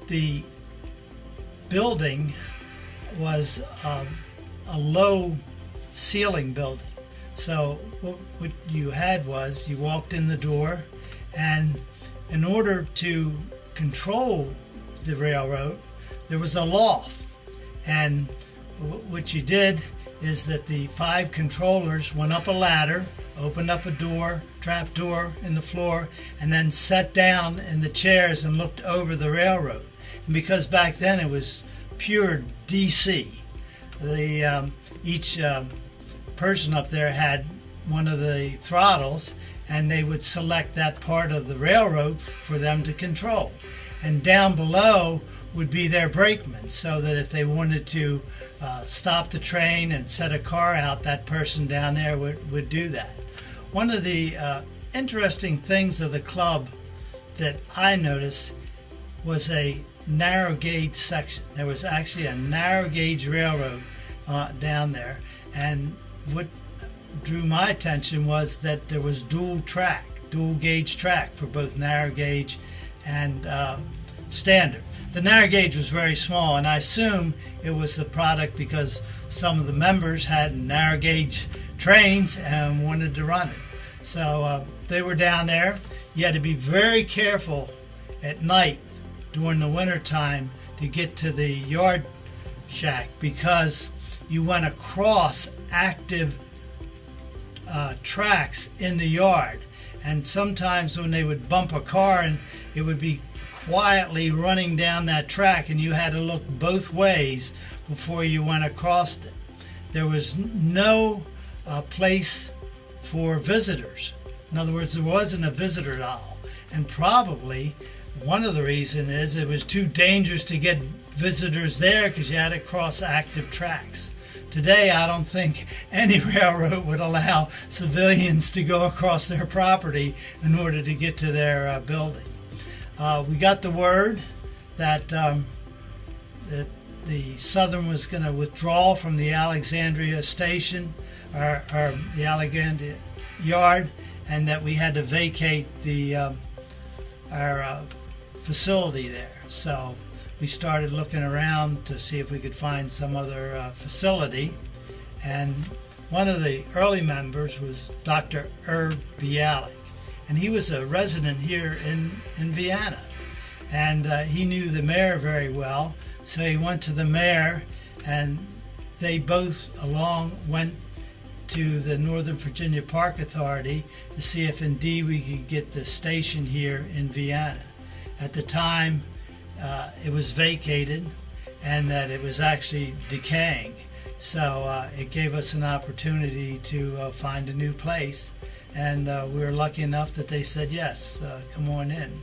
The building was a low ceiling building. So what you had was you walked in the door, and in order to control the railroad, there was a loft, and what you did is that the 5 controllers went up a ladder, opened up a door, trap door in the floor, and then sat down in the chairs and looked over the railroad. And because back then it was pure DC, each person up there had one of the throttles, and they would select that part of the railroad for them to control. And down below would be their brakemen, so that if they wanted to stop the train and set a car out, that person down there would do that. One of the interesting things of the club that I noticed was a narrow gauge section. There was actually a narrow gauge railroad down there, and what drew my attention was that there was dual gauge track for both narrow gauge and standard. The narrow gauge was very small, and I assume it was the product because some of the members had narrow gauge trains and wanted to run it. So they were down there. You had to be very careful at night during the winter time to get to the yard shack, because you went across active tracks in the yard, and sometimes when they would bump a car, and it would be quietly running down that track, and you had to look both ways before you went across it. There was no place for visitors. In other words, there wasn't a visitor aisle, and probably one of the reasons is it was too dangerous to get visitors there because you had to cross active tracks. Today, I don't think any railroad would allow civilians to go across their property in order to get to their building. We got the word that that the Southern was going to withdraw from the Alexandria station, or the Alexandria yard, and that we had to vacate our facility there. So we started looking around to see if we could find some other facility, and one of the early members was Dr. Herb Bialik, and he was a resident here in Vienna, and he knew the mayor very well, so he went to the mayor, and they both along went to the Northern Virginia Park Authority to see if indeed we could get the station here in Vienna. At the time, it was vacated, and that it was actually decaying. So it gave us an opportunity to find a new place, and we were lucky enough that they said yes, come on in.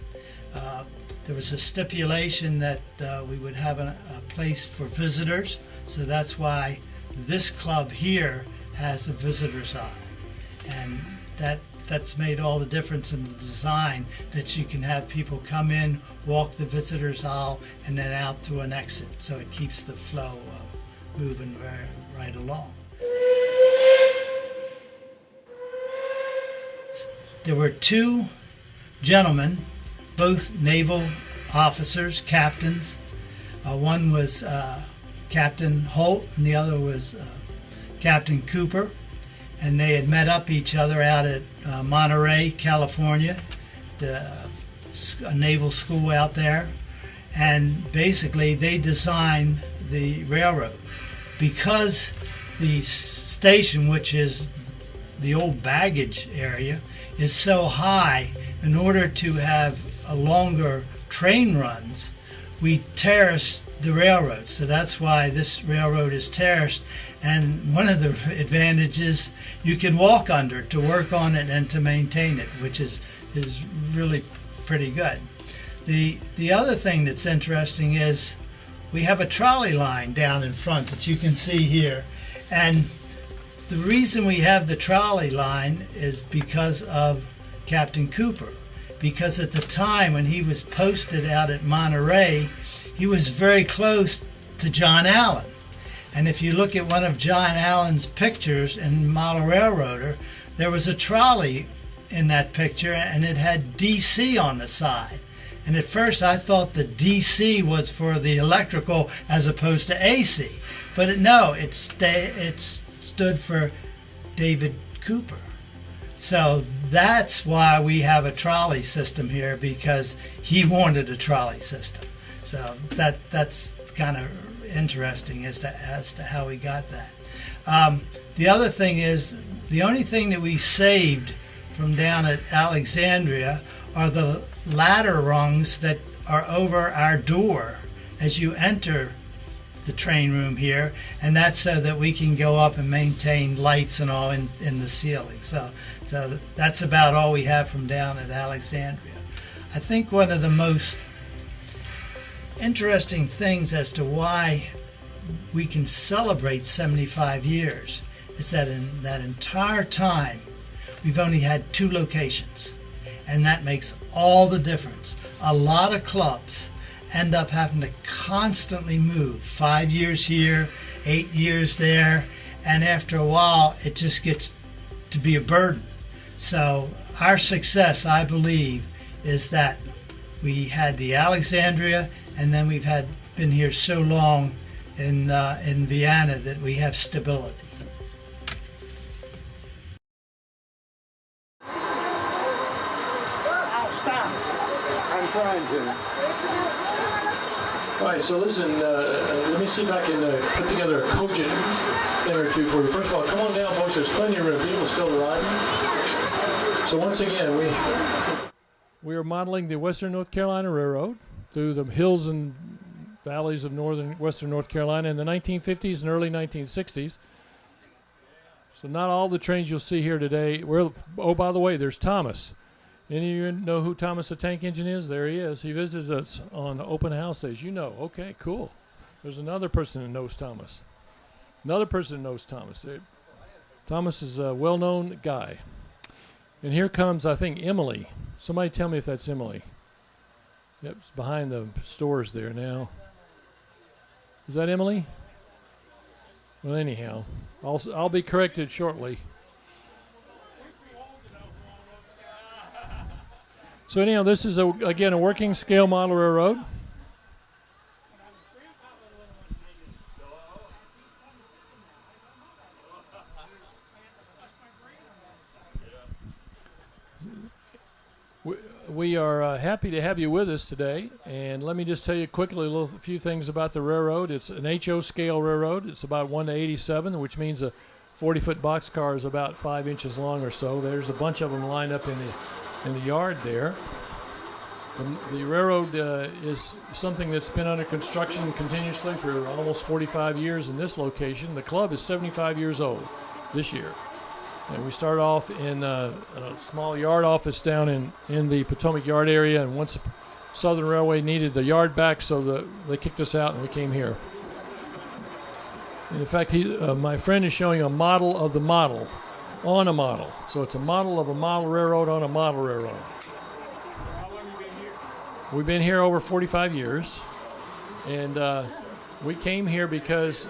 There was a stipulation that we would have a place for visitors, so that's why this club here has a visitor's aisle, and that's made all the difference in the design, that you can have people come in, walk the visitor's aisle, and then out through an exit, so it keeps the flow moving right along. There were two gentlemen, both naval officers, captains. One was Captain Holt, and the other was Captain Cooper, and they had met up each other out at Monterey, California, a naval school out there, and basically they designed the railroad. Because the station, which is the old baggage area, is so high, in order to have a longer train runs, we terraced the railroad. So that's why this railroad is terraced, and one of the advantages, you can walk under to work on it and to maintain it, which is really pretty good. The other thing that's interesting is we have a trolley line down in front that you can see here, and the reason we have the trolley line is because of Captain Cooper, because at the time when he was posted out at Monterey, he was very close to John Allen. And if you look at one of John Allen's pictures in Model Railroader, there was a trolley in that picture, and it had DC on the side. And at first I thought the DC was for the electrical as opposed to AC. But it stood for David Cooper. So that's why we have a trolley system here, because he wanted a trolley system. So that's kind of interesting as to how we got that. The other thing is, the only thing that we saved from down at Alexandria are the ladder rungs that are over our door as you enter the train room here, and that's so that we can go up and maintain lights and all in the ceiling. So that's about all we have from down at Alexandria. I think one of the most interesting things as to why we can celebrate 75 years is that in that entire time, we've only had 2 locations, and that makes all the difference. A lot of clubs end up having to constantly move, 5 years here, 8 years there, and after a while, it just gets to be a burden. So our success, I believe, is that we had the Alexandria, and then we've been here so long in Vienna that we have stability. I'm trying to. All right, so listen, let me see if I can put together a cogent thing or two for you. First of all, come on down, folks. There's plenty of room. People still arriving. So once again, we are modeling the Western North Carolina Railroad through the hills and valleys of western North Carolina in the 1950s and early 1960s. So not all the trains you'll see here today. Oh, by the way, there's Thomas. Any of you know who Thomas the Tank Engine is? There he is. He visits us on open house days. You know. Okay, cool. There's another person that knows Thomas. Another person that knows Thomas. Thomas is a well-known guy. And here comes, I think, Emily. Somebody tell me if that's Emily. Yep, it's behind the stores there now. Is that Emily? Well, anyhow, I'll be corrected shortly. So anyhow, this is, again, a working scale model railroad. We are happy to have you with us today, and let me just tell you quickly a few things about the railroad. It's an HO scale railroad. It's about 1:87, which means a 40-foot boxcar is about 5 inches long or so. There's a bunch of them lined up in the yard there. The railroad is something that's been under construction continuously for almost 45 years in this location. The club is 75 years old this year. And we started off in a small yard office down in the Potomac Yard area, and once the Southern Railway needed the yard back, so they kicked us out and we came here. And in fact, my friend is showing a model of the model on a model. So it's a model of a model railroad on a model railroad. How long have you been here? We've been here over 45 years, and we came here because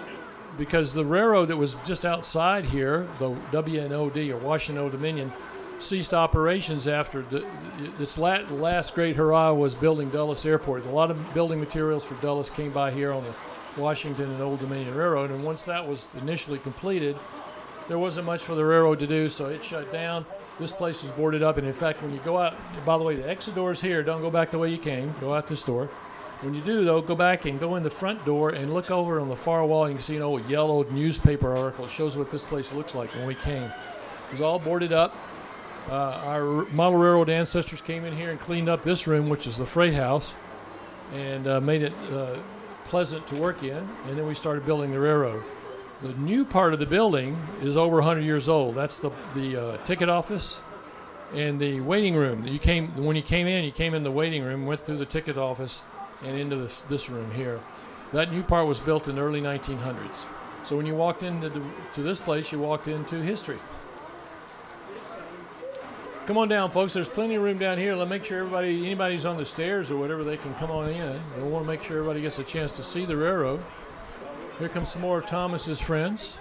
the railroad that was just outside here, the WNOD, or Washington Old Dominion, ceased operations after its last great hurrah was building Dulles Airport. A lot of building materials for Dulles came by here on the Washington and Old Dominion Railroad, and once that was initially completed, there wasn't much for the railroad to do, so it shut down. This place was boarded up, and in fact, when you go out, by the way, the exit door is here. Don't go back the way you came. Go out this door. When you do, though, go back and go in the front door and look over on the far wall, and you can see an old yellow newspaper article. It shows what this place looks like when we came. It was all boarded up. Our model railroad ancestors came in here and cleaned up this room, which is the freight house, and made it pleasant to work in, and then we started building the railroad. The new part of the building is over 100 years old. That's the ticket office and the waiting room. When you came in the waiting room, went through the ticket office, and into this room here. That new part was built in the early 1900s. So when you walked into this place, you walked into history. Come on down, folks. There's plenty of room down here. Let's make sure anybody's on the stairs or whatever, they can come on in. We want to make sure everybody gets a chance to see the railroad. Here comes some more of Thomas's friends.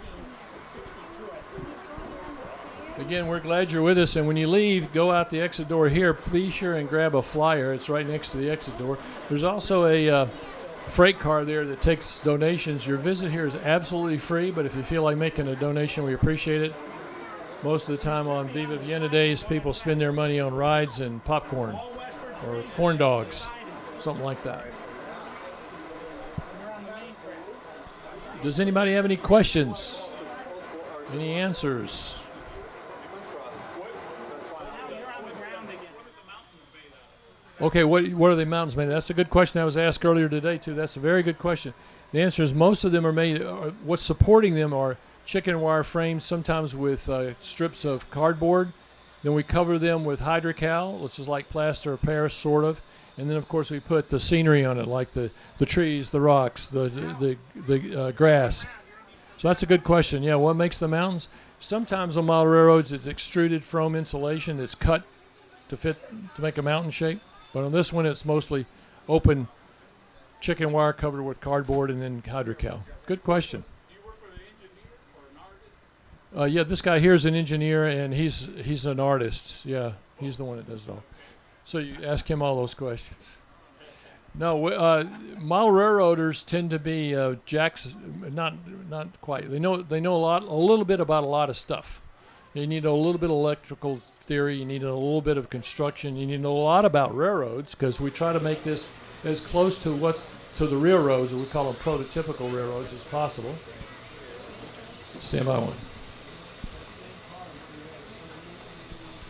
Again, we're glad you're with us, and when you leave, go out the exit door here. Be sure and grab a flyer. It's right next to the exit door. There's also a freight car there that takes donations. Your visit here is absolutely free, but if you feel like making a donation, we appreciate it. Most of the time on ViVa Vienna days, people spend their money on rides and popcorn or corn dogs, something like that. Does anybody have any questions? Any answers? Okay, what are the mountains made of? That's a good question that was asked earlier today, too. That's a very good question. The answer is most of them are made. What's supporting them are chicken wire frames, sometimes with strips of cardboard. Then we cover them with hydrocal, which is like plaster of Paris, sort of. And then, of course, we put the scenery on it, like the trees, the rocks, the grass. So that's a good question. Yeah, what makes the mountains? Sometimes on model railroads, it's extruded foam insulation that's cut to make a mountain shape. But on this one, it's mostly open chicken wire covered with cardboard and then hydrocal. Good question. Yeah, this guy here is an engineer, and he's an artist. Yeah, he's the one that does it all. So you ask him all those questions. No, model railroaders tend to be jacks. Not quite. They know a little bit about a lot of stuff. You need a little bit of electrical theory. You need a little bit of construction. You need to know a lot about railroads because we try to make this as close to the railroads, or we call them prototypical railroads, as possible. Stand by one.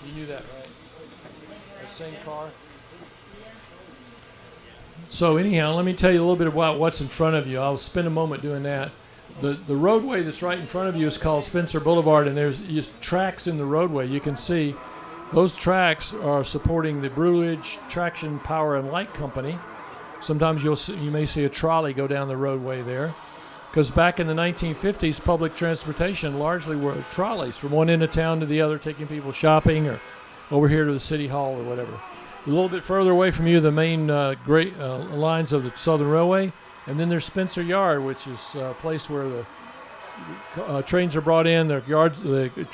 You knew that, right? The same car. So anyhow, let me tell you a little bit about what's in front of you. I'll spend a moment doing that. The roadway that's right in front of you is called Spencer Boulevard, and there's tracks in the roadway. You can see those tracks are supporting the Blue Ridge Traction Power and Light Company. Sometimes you may see a trolley go down the roadway there, because back in the 1950s, public transportation largely were trolleys from one end of town to the other, taking people shopping or over here to the city hall or whatever. A little bit further away from you, the main lines of the Southern Railway, and then there's Spencer Yard, which is a place where the trains are brought in, the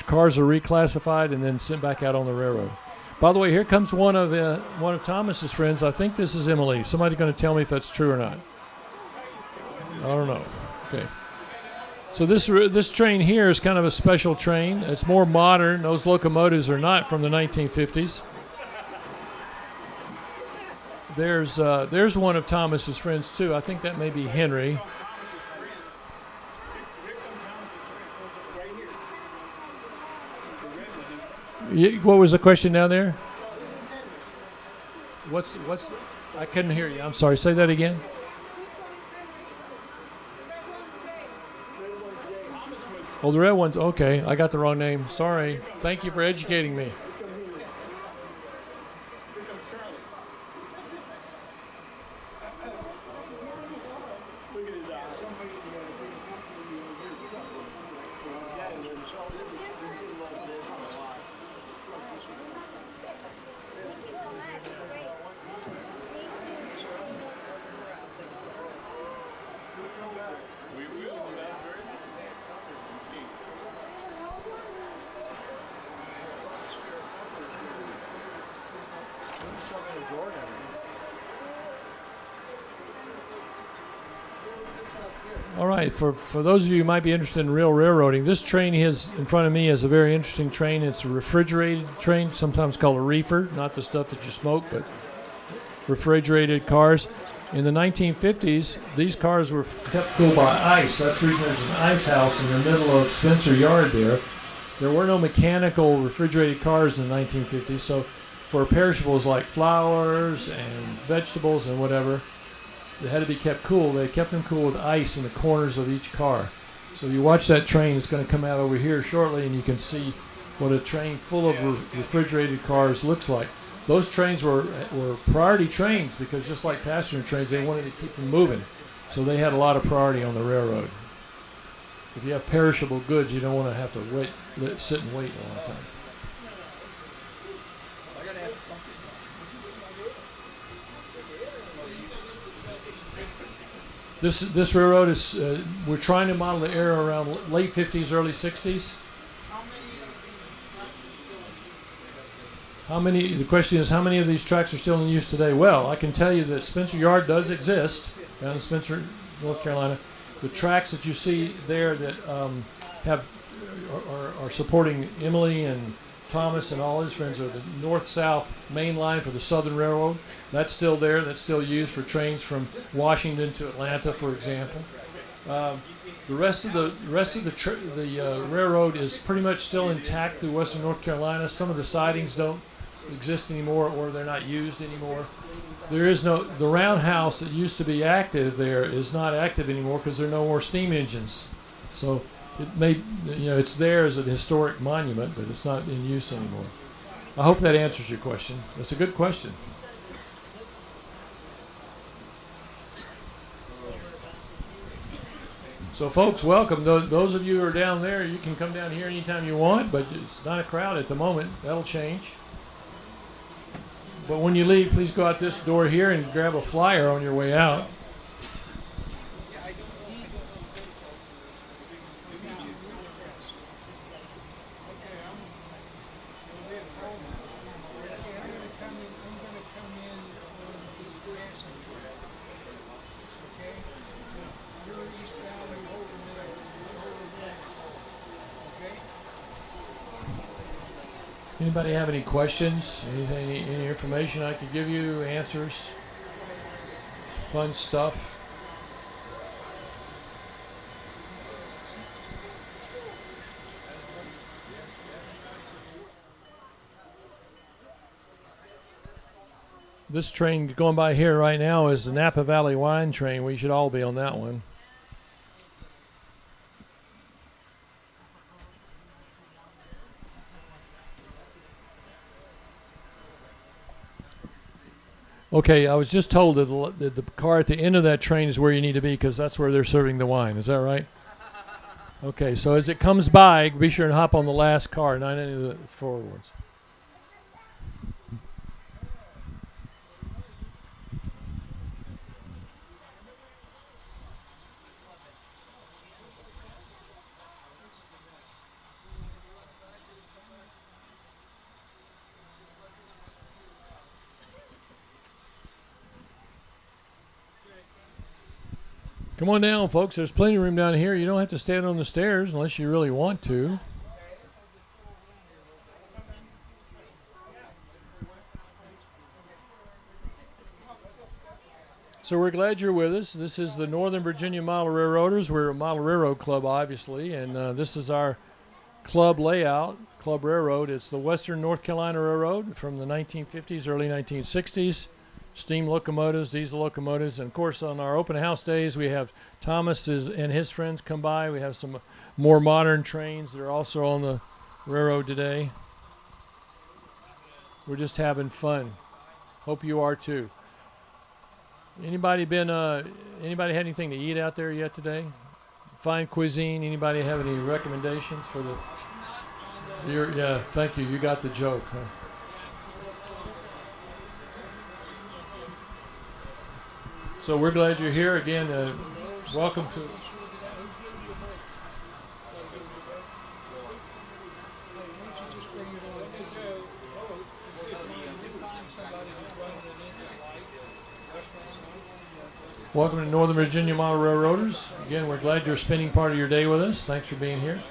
cars are reclassified, and then sent back out on the railroad. By the way, here comes one of Thomas's friends. I think this is Emily. Somebody's going to tell me if that's true or not. I don't know. Okay. So this train here is kind of a special train. It's more modern. Those locomotives are not from the 1950s. There's one of Thomas's friends too. I think that may be Henry. What was the question down there? What's I couldn't hear you. I'm sorry. Say that again. Oh, the red ones. Okay, I got the wrong name. Sorry. Thank you for educating me. All right, for those of you who might be interested in real railroading, this train is in front of me is a very interesting train. It's a refrigerated train, sometimes called a reefer, not the stuff that you smoke, but refrigerated cars. In the 1950s, these cars were kept cool by ice. That's the reason there's an ice house in the middle of Spencer Yard there. There were no mechanical refrigerated cars in the 1950s, so for perishables like flowers and vegetables and whatever, they had to be kept cool. They kept them cool with ice in the corners of each car. So you watch that train. It's going to come out over here shortly, and you can see what a train full of refrigerated cars looks like. Those trains were priority trains because just like passenger trains, they wanted to keep them moving. So they had a lot of priority on the railroad. If you have perishable goods, you don't want to have to sit and wait a long time. This railroad is, we're trying to model the era around late 50s, early 60s. The question is, how many of these tracks are still in use today? Well, I can tell you that Spencer Yard does exist down in Spencer, North Carolina. The tracks that you see there that are supporting Emily and Thomas and all his friends are the north-south main line for the Southern Railroad. That's still there. That's still used for trains from Washington to Atlanta, for example. The rest of the railroad is pretty much still intact through western North Carolina. Some of the sidings don't exist anymore or they're not used anymore. There is no, the roundhouse that used to be active there is not active anymore because there are no more steam engines. So it may, it's there as a historic monument, but it's not in use anymore. I hope that answers your question. That's a good question. So folks, welcome. Those of you who are down there, you can come down here anytime you want, but it's not a crowd at the moment. That'll change. But when you leave, please go out this door here and grab a flyer on your way out. Anybody have any questions? Anything, any information I could give you? Answers? Fun stuff? This train going by here right now is the Napa Valley Wine Train. We should all be on that one. Okay, I was just told that the car at the end of that train is where you need to be because that's where they're serving the wine. Is that right? Okay, so as it comes by, be sure and hop on the last car, not any of the forward ones. Come on down, folks. There's plenty of room down here. You don't have to stand on the stairs unless you really want to. So we're glad you're with us. This is the Northern Virginia Model Railroaders. We're a model railroad club, obviously, and this is our club layout, Club Railroad. It's the Western North Carolina Railroad from the 1950s, early 1960s. Steam locomotives, diesel locomotives, and of course on our open house days we have Thomas and his friends come by. We have some more modern trains that are also on the railroad today. We're just having fun. Hope you are too. Anybody had anything to eat out there yet today? Fine cuisine. Anybody have any recommendations for the? Yeah, thank you. You got the joke, huh? So we're glad you're here again. Welcome to. Welcome to Northern Virginia Model Railroaders. Again, we're glad you're spending part of your day with us. Thanks for being here.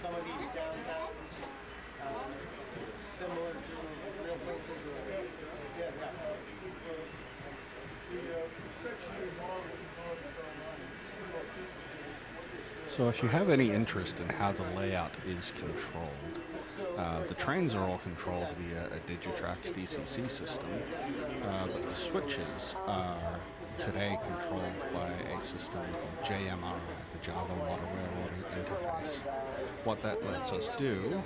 some of these downtowns similar to real places? Or, yeah. So if you have any interest in how the layout is controlled, the trains are all controlled via a Digitrax DCC system, but the switches are today controlled by a system called JMRI, the Java Motor Railroading Interface. What that lets us do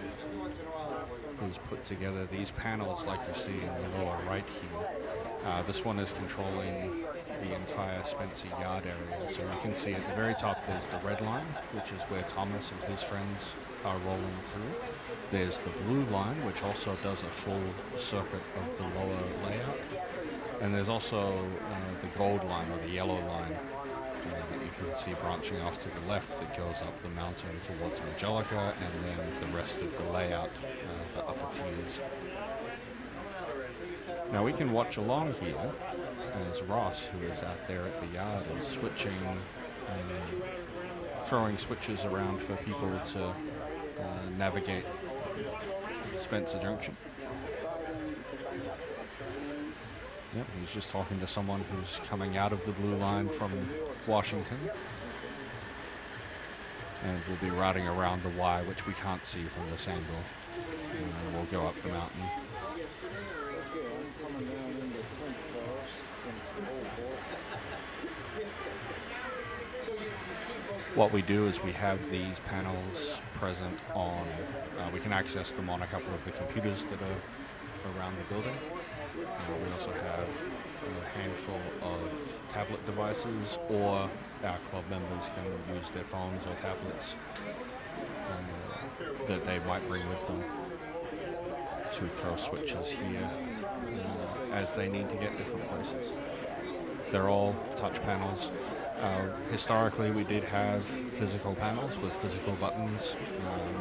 is put together these panels like you see in the lower right here. This one is controlling the entire Spencer Yard area. So you can see at the very top there's the red line, which is where Thomas and his friends are rolling through. There's the blue line, which also does a full circuit of the lower layout. And there's also the gold line or the yellow line that you can see branching off to the left that goes up the mountain towards Angelica, and then the rest of the layout, the upper tiers. Now we can watch along here as Ross, who is out there at the yard, is switching, throwing switches around for people to navigate Spencer Junction. Yep, he's just talking to someone who's coming out of the blue line from Washington. And we'll be riding around the Y, which we can't see from this angle. And we'll go up the mountain. What we do is we have these panels present on, we can access them on a couple of the computers that are around the building. We also have a handful of tablet devices, or our club members can use their phones or tablets that they might bring with them to throw switches here as they need to get different places. They're all touch panels. Historically, we did have physical panels with physical buttons,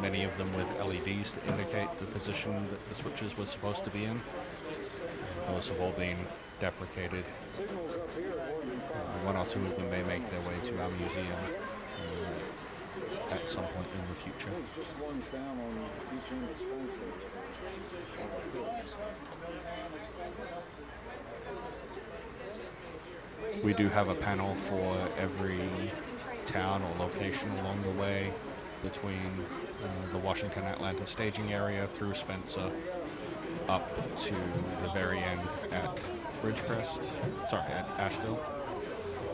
many of them with LEDs to indicate the position that the switches were supposed to be in. Those have all been deprecated. One or two of them may make their way to our museum at some point in the future. We do have a panel for every town or location along the way between the Washington-Atlanta staging area through Spencer up to the very end at at Asheville.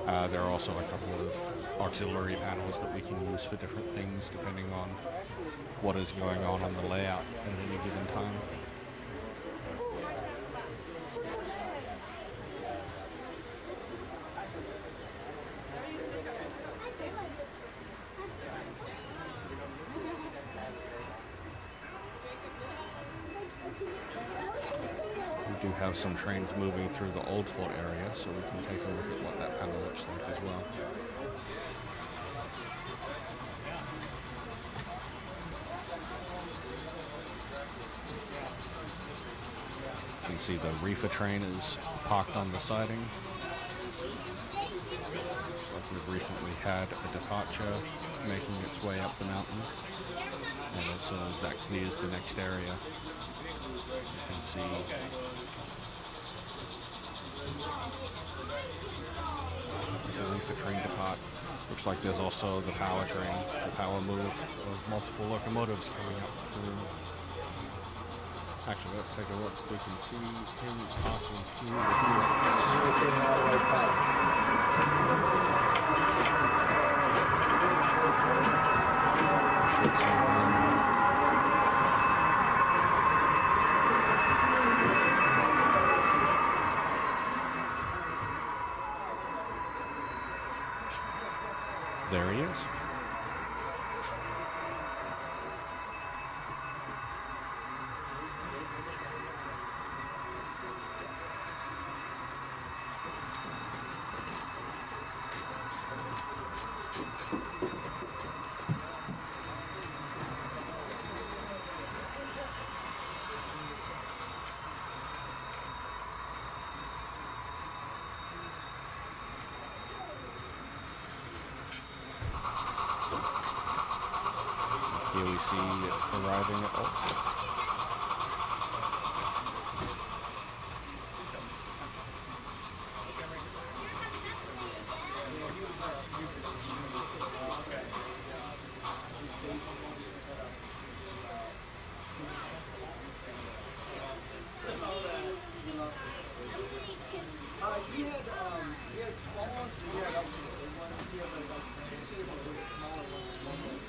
There are also a couple of auxiliary panels that we can use for different things depending on what is going on the layout at any given time. We do have some trains moving through the Old Fort area, so we can take a look at what that panel looks like as well. You can see the reefer train is parked on the siding. Looks like we've recently had a departure making its way up the mountain. And as soon as that clears the next area, you can see the reefer train depart. Looks like there's also the power train, the power move of multiple locomotives coming up through. Actually, let's take a look. We can see him passing through the should see him. There he is. Here we see arriving at Oxford. We had small ones, but we had up to big ones. We had like 2 tables with the smaller ones and one was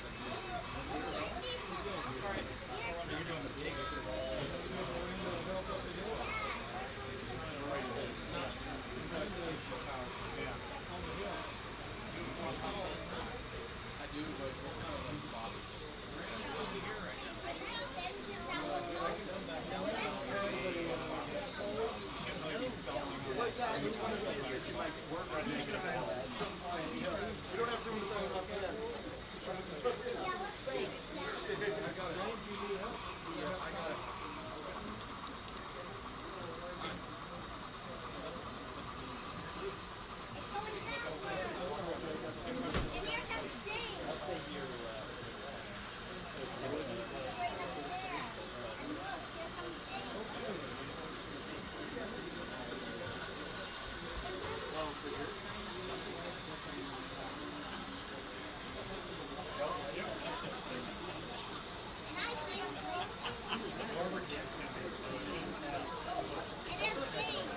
I just want to see if it can like work on this at some point. You know, we don't have room to throw it up yet. Thanks. I got it. Yeah, I got it. And here comes James. I'll stay here. Right up there. And look, here comes James. And I see him. And there's James.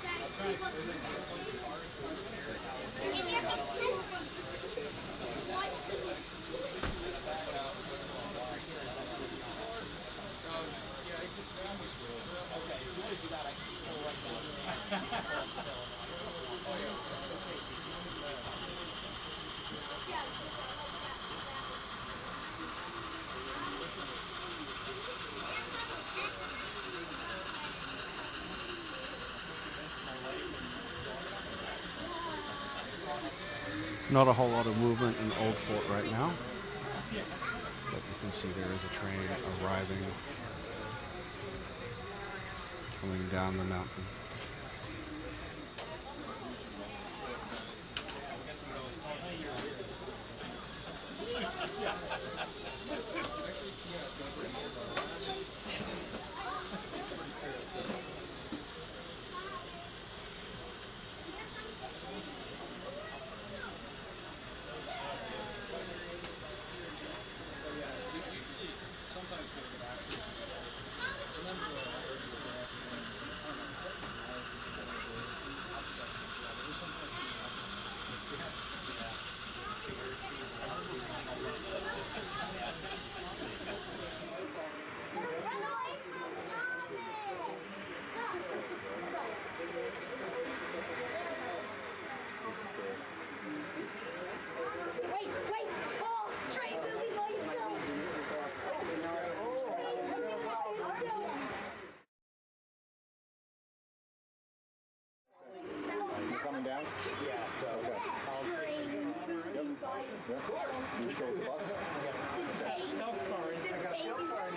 Guys, he must be and here comes Henry. Watch this. Not a whole lot of movement in Old Fort right now, but you can see there is a train arriving, coming down the mountain. Wait! Oh, train moving by itself! You coming down? Yeah. Okay. Yep. You show the bus? The tape is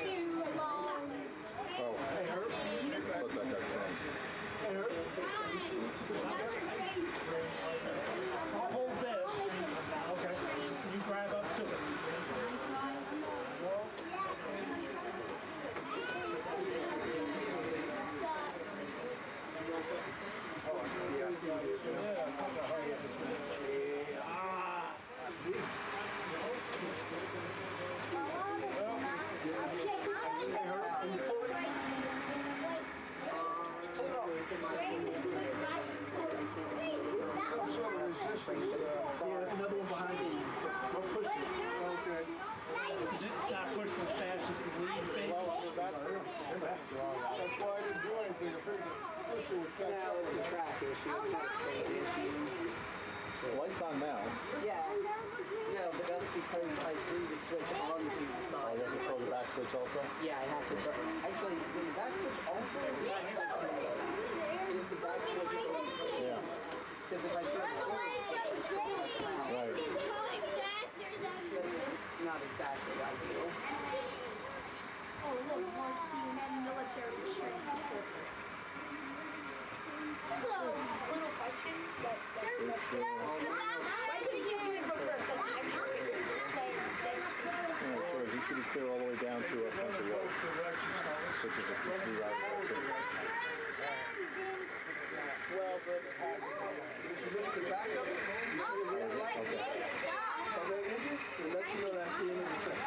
too long. Oh. Let that guy friends. I'll hold this. Okay. You drive up to it. Yeah, that's another one behind you. Don't push it. Okay. It's not pushed as fast as the lead thing. That's why I didn't do anything. I figured the pusher would catch up. It's a track issue, it's not a paint issue. The light's on now. Yeah. No, but that's because I threw the switch onto the Oh, side. you have to throw the back switch also? Yeah, I have to throw. Actually, is the back switch also? Is the back switch also? Yeah. Because if I throw the forward switch, it's still going to come out. Right. That's not exactly ideal. Oh, look, more CNN military restraints. So, little question. Why couldn't you do it reverse? Like, coaches that teach me riding that too. If you look at the back of it, you see a red light. If they're injured, it lets you know that's the end of the trip.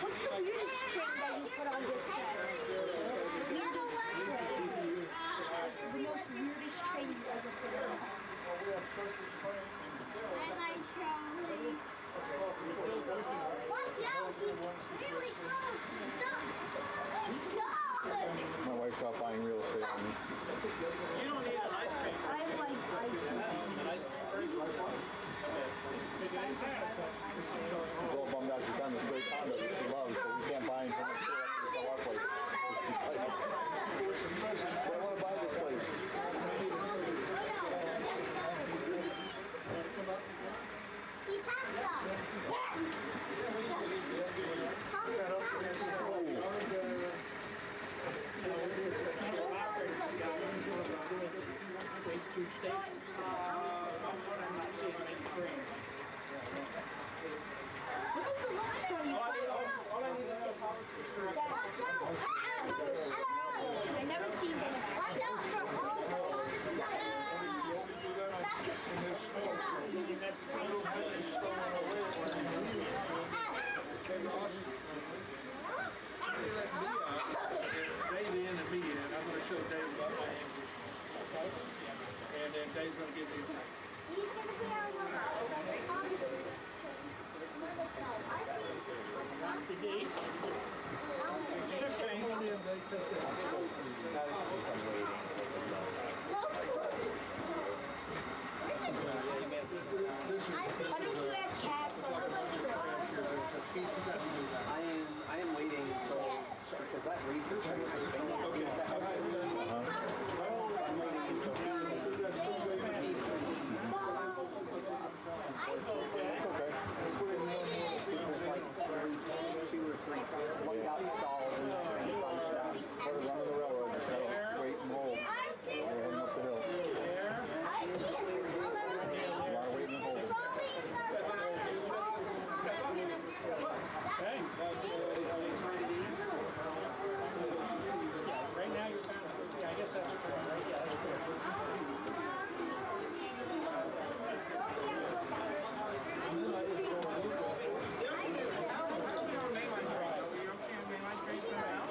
What's the weirdest train that you put on this set? Weirdest train. The most weirdest train you've ever put on. I like Charlie. Watch out! He's really close! Stop! My wife's out buying real estate on me. You don't need an ice cream. I like An ice cream. She's all bummed out. She found this great condo that she loves, but we can't buy until next year after we sell our place. So she's like, I want to buy this place. He passed us. Two stations. I'm not seeing many trains. What is the next train? All I need is stuff house for sure. Because I never seen them. Watch out for all the Dave in and me in. I'm going to show Dave about my engine. And then Dave's going to give me He's going to be our number. Why don't you add cats on this trip? I am waiting until, because that reefer train, I think, is that I'm waiting until It's okay. there's like 2 or 3. One got stalled and the train bunched out. Part of running the railroad, just gotta wait and hold. We're heading up the hill. A lot of waiting and holding. Right now you're kind of, yeah, I guess that's fair, right? Yeah, that's fair.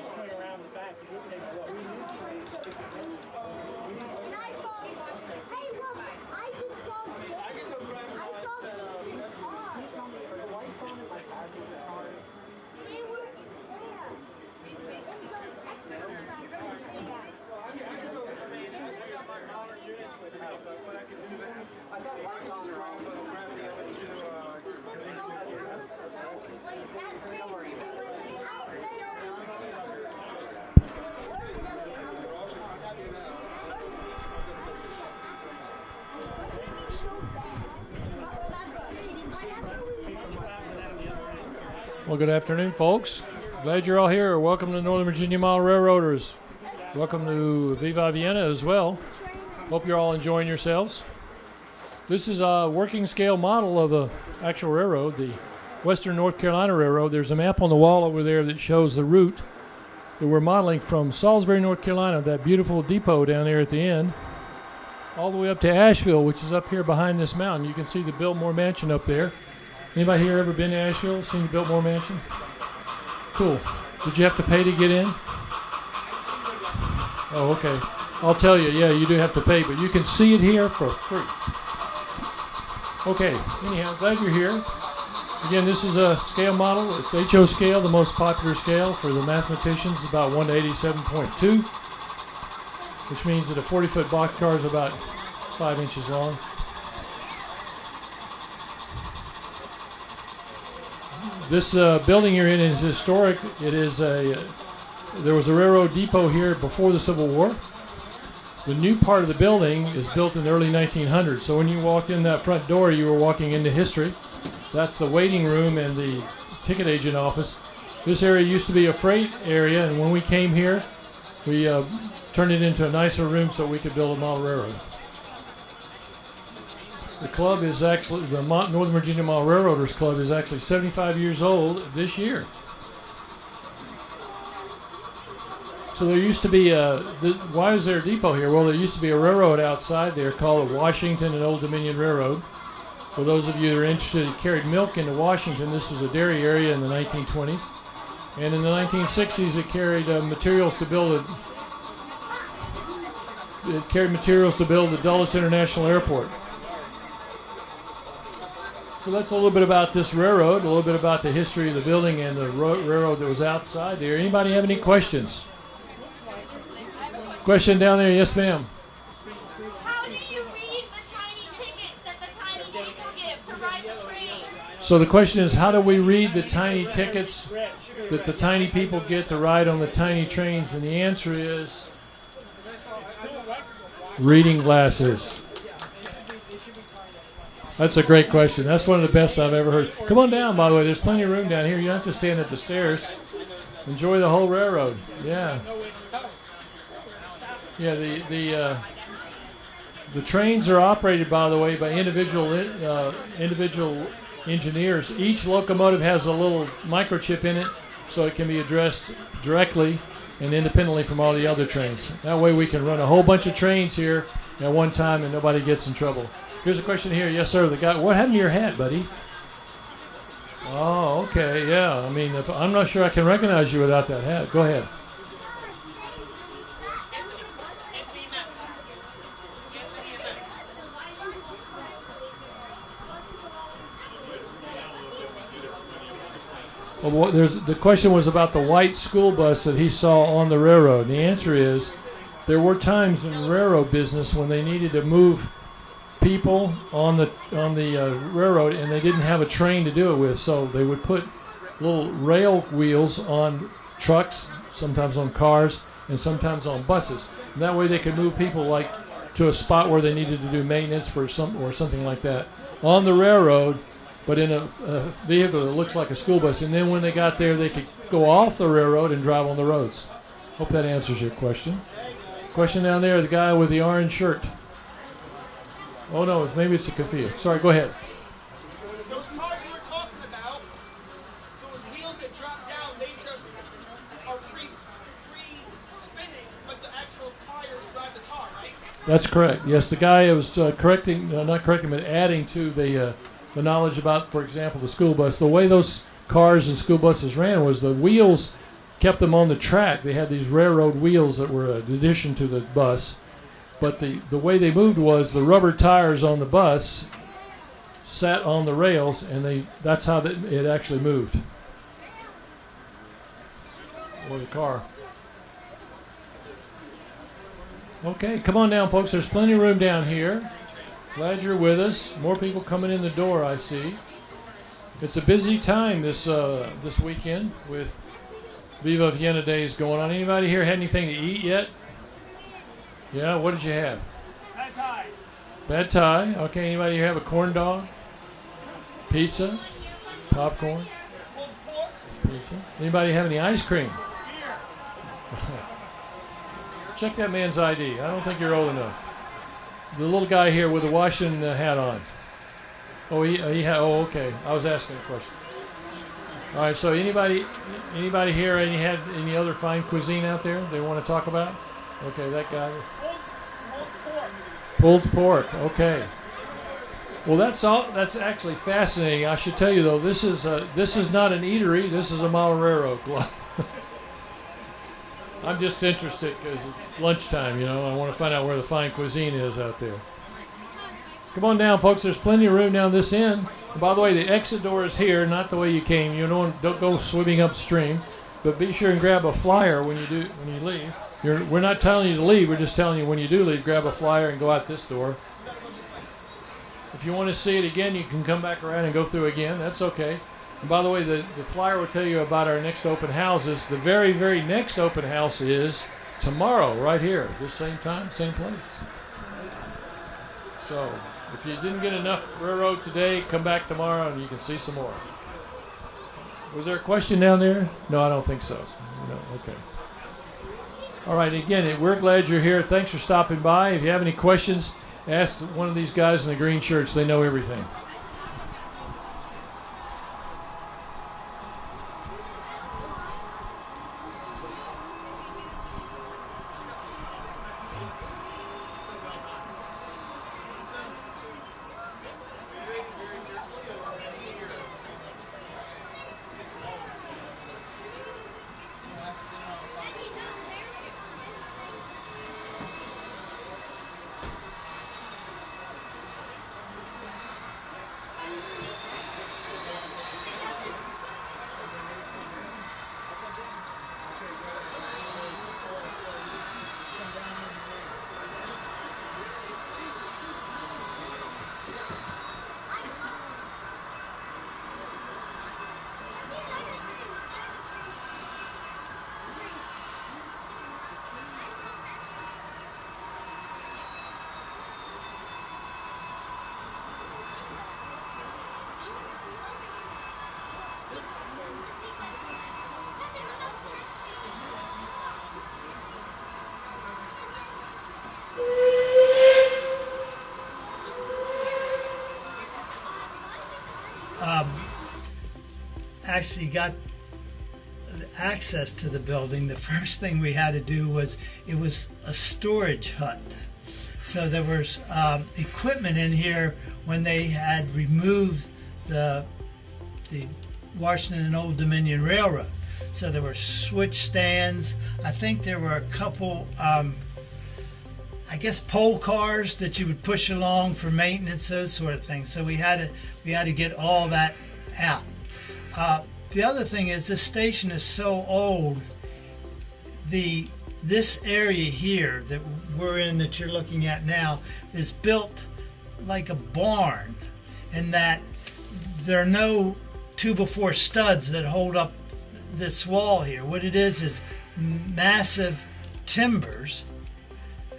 Swing around the back, you take what we need. And I saw, hey look, I just saw Jason's car. The lights on in my passenger cars. They were there. It was excellent traffic there. I got lights on or off. Don't worry about it. Well, good afternoon, folks. Glad you're all here. Welcome to Northern Virginia Model Railroaders. Welcome to ViVa Vienna as well. Hope you're all enjoying yourselves. This is a working scale model of an actual railroad, the Western North Carolina Railroad. There's a map on the wall over there that shows the route that we're modeling from Salisbury, North Carolina, that beautiful depot down there at the end, all the way up to Asheville, which is up here behind this mountain. You can see the Biltmore Mansion up there. Anybody here ever been to Asheville, seen the Biltmore Mansion? Cool. Did you have to pay to get in? Oh, okay. I'll tell you, yeah, you do have to pay, but you can see it here for free. Okay, anyhow, glad you're here. Again, this is a scale model. It's HO scale, the most popular scale for the mathematicians, about 1 to 87.2, which means that a 40-foot box car is about 5 inches long. This building you're in is historic. It is there was a railroad depot here before the Civil War. The new part of the building is built in the early 1900s. So when you walked in that front door, you were walking into history. That's the waiting room and the ticket agent office. This area used to be a freight area, and when we came here, We turned it into a nicer room so we could build a model railroad. The club is actually, the Northern Virginia Model Railroaders Club is actually 75 years old this year. So there used to be why is there a depot here? Well, there used to be a railroad outside there called the Washington and Old Dominion Railroad. For those of you that are interested, it carried milk into Washington. This was a dairy area in the 1920s. And in the 1960s, it carried materials to build the Dulles International Airport. So that's a little bit about this railroad, a little bit about the history of the building and the railroad that was outside there. Anybody have any questions? Question down there, yes ma'am. How do you read the tiny tickets that the tiny people give to ride the train? So the question is, how do we read the tiny tickets that the tiny people get to ride on the tiny trains? And the answer is reading glasses. That's a great question. That's one of the best I've ever heard. Come on down, by the way. There's plenty of room down here. You don't have to stand at the stairs. Enjoy the whole railroad. Yeah. Yeah, the trains are operated, by the way, by individual engineers. Each locomotive has a little microchip in it, so it can be addressed directly and independently from all the other trains. That way we can run a whole bunch of trains here at one time and nobody gets in trouble. Here's a question here. Yes, sir. The guy. What happened to your hat, buddy? Oh, okay. Yeah. I mean, I'm not sure I can recognize you without that hat. Go ahead. Well, the question was about the white school bus that he saw on the railroad. And the answer is there were times in the railroad business when they needed to move people on the railroad and they didn't have a train to do it with, so they would put little rail wheels on trucks, sometimes on cars, and sometimes on buses. And that way they could move people like to a spot where they needed to do maintenance for something like that on the railroad, but in a vehicle that looks like a school bus. And then when they got there, they could go off the railroad and drive on the roads. Hope that answers your question. Question down there, the guy with the orange shirt. Oh no, maybe it's a Kafia. Sorry, go ahead. Those cars you were talking about, those wheels that drop down, they just are free spinning, but the actual tires drive the car, right? That's correct. Yes, the guy was not correcting, but adding to the knowledge about, for example, the school bus. The way those cars and school buses ran was the wheels kept them on the track. They had these railroad wheels that were an addition to the bus. But the way they moved was the rubber tires on the bus sat on the rails, and that's how it actually moved. Or the car. Okay, come on down, folks. There's plenty of room down here. Glad you're with us. More people coming in the door, I see. It's a busy time this weekend with ViVa Vienna days going on. Anybody here had anything to eat yet? Yeah, what did you have? Bad tie. Bad tie. Okay, anybody here have a corn dog? Pizza? Popcorn? Pizza? Anybody have any ice cream? Check that man's ID. I don't think you're old enough. The little guy here with the Washington hat on. Oh, oh, okay. I was asking a question. All right, so anybody here had any other fine cuisine out there they want to talk about? Okay, that guy. Pulled pork. Okay. Well, that's actually fascinating. I should tell you though, this is not an eatery. This is a model railroad club. I'm just interested because it's lunchtime. I want to find out where the fine cuisine is out there. Come on down, folks. There's plenty of room down this end. And by the way, the exit door is here, not the way you came. Don't go swimming upstream, but be sure and grab a flyer when you leave. We're not telling you to leave. We're just telling you when you do leave, grab a flyer and go out this door. If you want to see it again, you can come back around and go through again. That's okay. And by the way, the flyer will tell you about our next open houses. The very, very next open house is tomorrow, right here, this same time, same place. So if you didn't get enough railroad today, come back tomorrow and you can see some more. Was there a question down there? No, I don't think so. No, okay. All right, again, we're glad you're here. Thanks for stopping by. If you have any questions, ask one of these guys in the green shirts. They know everything. Actually got access to the building, the first thing we had to do was, it was a storage hut. So there was equipment in here when they had removed the Washington and Old Dominion Railroad. So there were switch stands. I think there were a couple, I guess, pole cars that you would push along for maintenance, those sort of things. So we had to get all that out. The other thing is, this station is so old. This area here that we're in, that you're looking at now, is built like a barn, in that there are no 2x4 studs that hold up this wall here. What it is massive timbers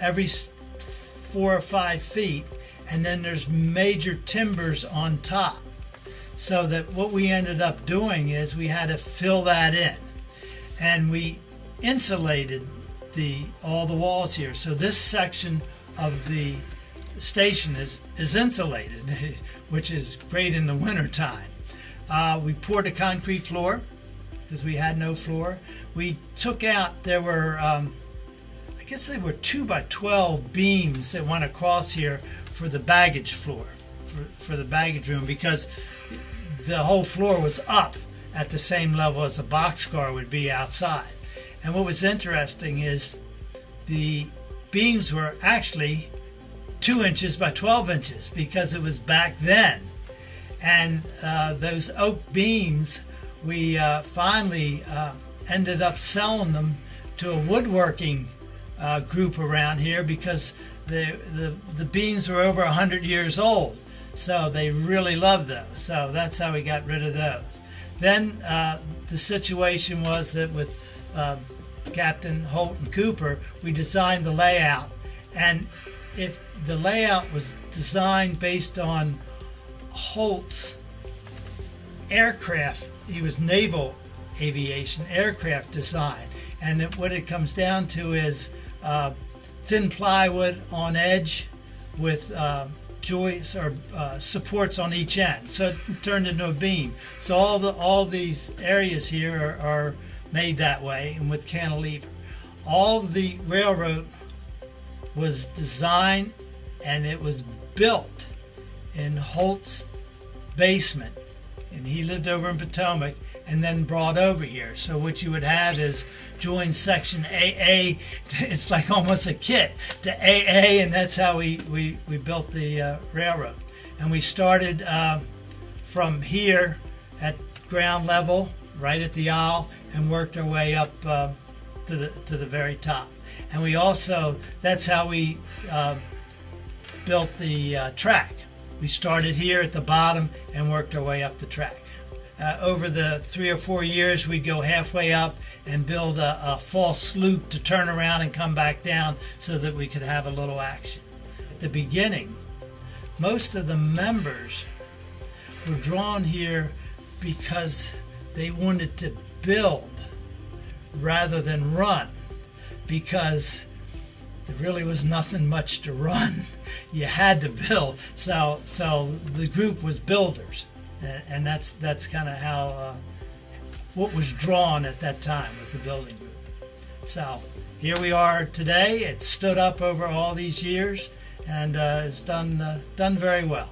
every 4 or 5 feet, and then there's major timbers on top. So that what we ended up doing is we had to fill that in, and we insulated all the walls here. So this section of the station is insulated, which is great in the winter time. We poured a concrete floor because we had no floor. We took out, there were I guess they were 2x12 beams that went across here for the baggage floor, for the baggage room, because the whole floor was up at the same level as a boxcar would be outside. And what was interesting is the beams were actually 2 inches by 12 inches, because it was back then. And those oak beams, we finally ended up selling them to a woodworking group around here, because the beams were over 100 years old. So they really loved those. So that's how we got rid of those. Then the situation was that with Captain Holt and Cooper, we designed the layout. And if the layout was designed based on Holt's aircraft, he was naval aviation aircraft design. And what it comes down to is thin plywood on edge with joists or supports on each end, so it turned into a beam. So all these areas here are made that way, and with cantilever. All the railroad was designed, and it was built in Holt's basement, and he lived over in Potomac, and then brought over here. So what you would have is join section AA. It's like almost a kit to AA, and that's how we built the railroad. And we started from here at ground level, right at the aisle, and worked our way up to the very top. And we also, that's how we built the track. We started here at the bottom and worked our way up the track. Over the 3 or 4 years, we'd go halfway up and build a false loop to turn around and come back down so that we could have a little action. At the beginning, most of the members were drawn here because they wanted to build rather than run, because there really was nothing much to run. You had to build. So the group was builders, and that's kind of how what was drawn at that time was the building group. So here we are today. It's stood up over all these years and has done very well.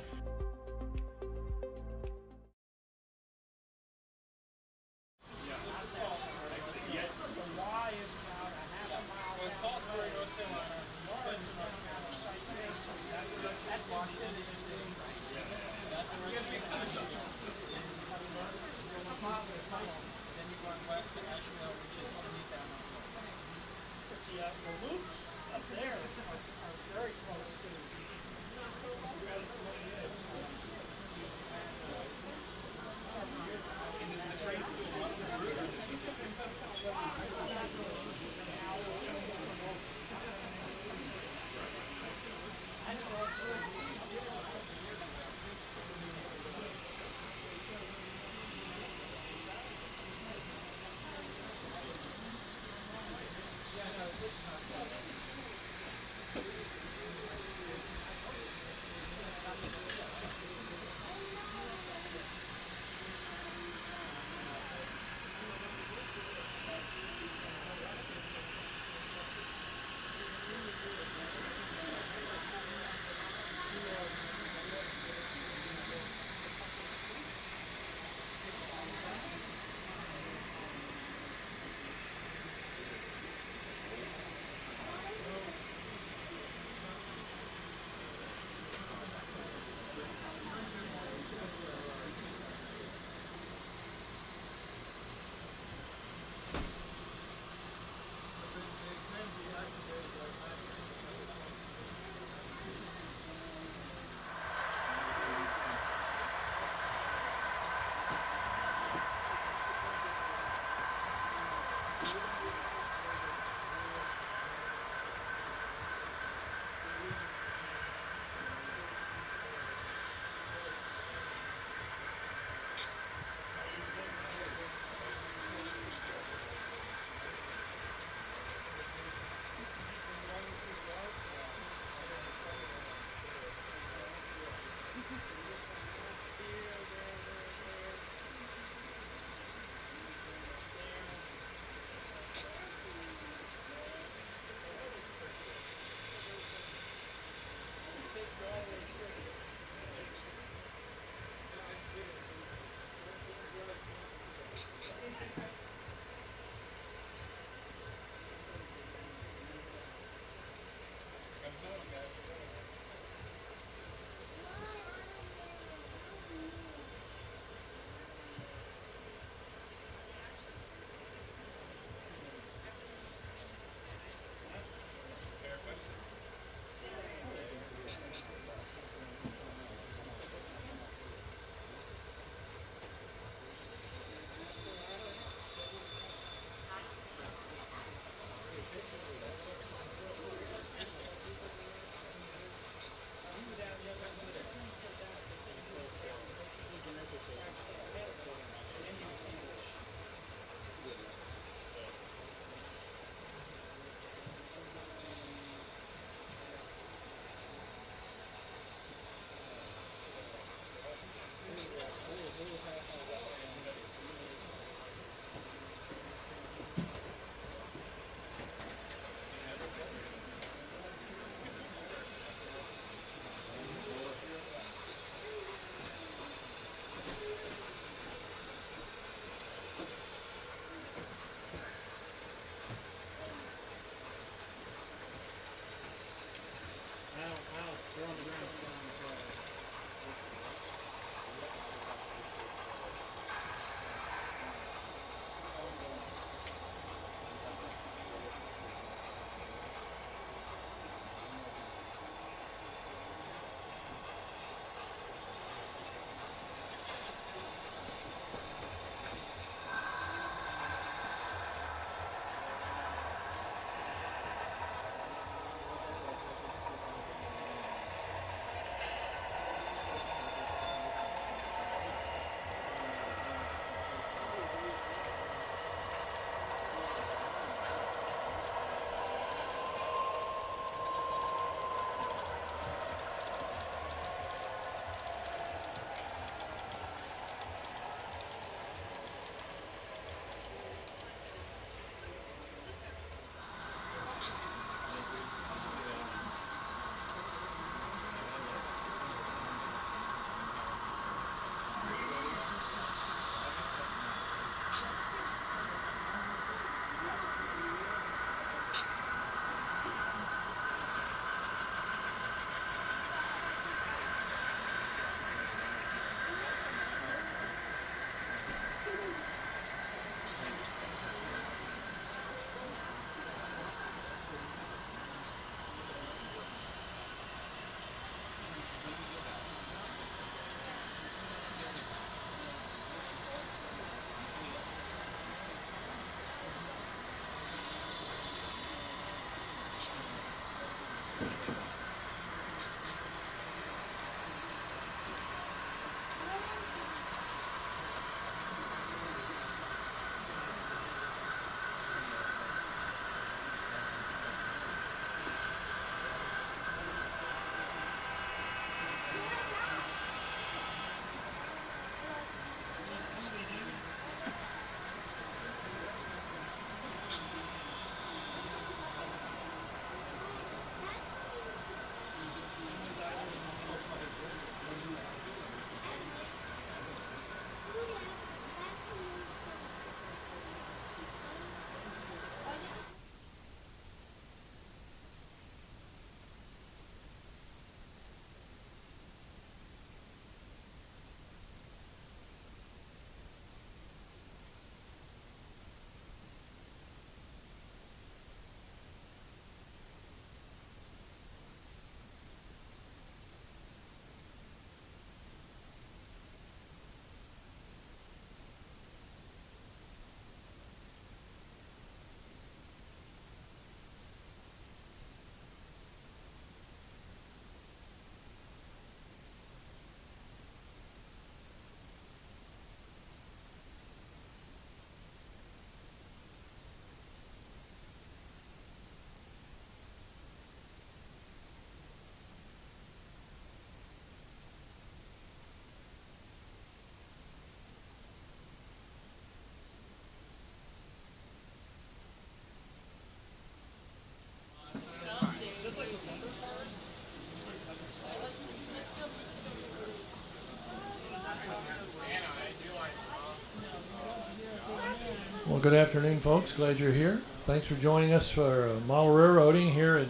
Well, good afternoon, folks. Glad you're here. Thanks for joining us for model railroading here at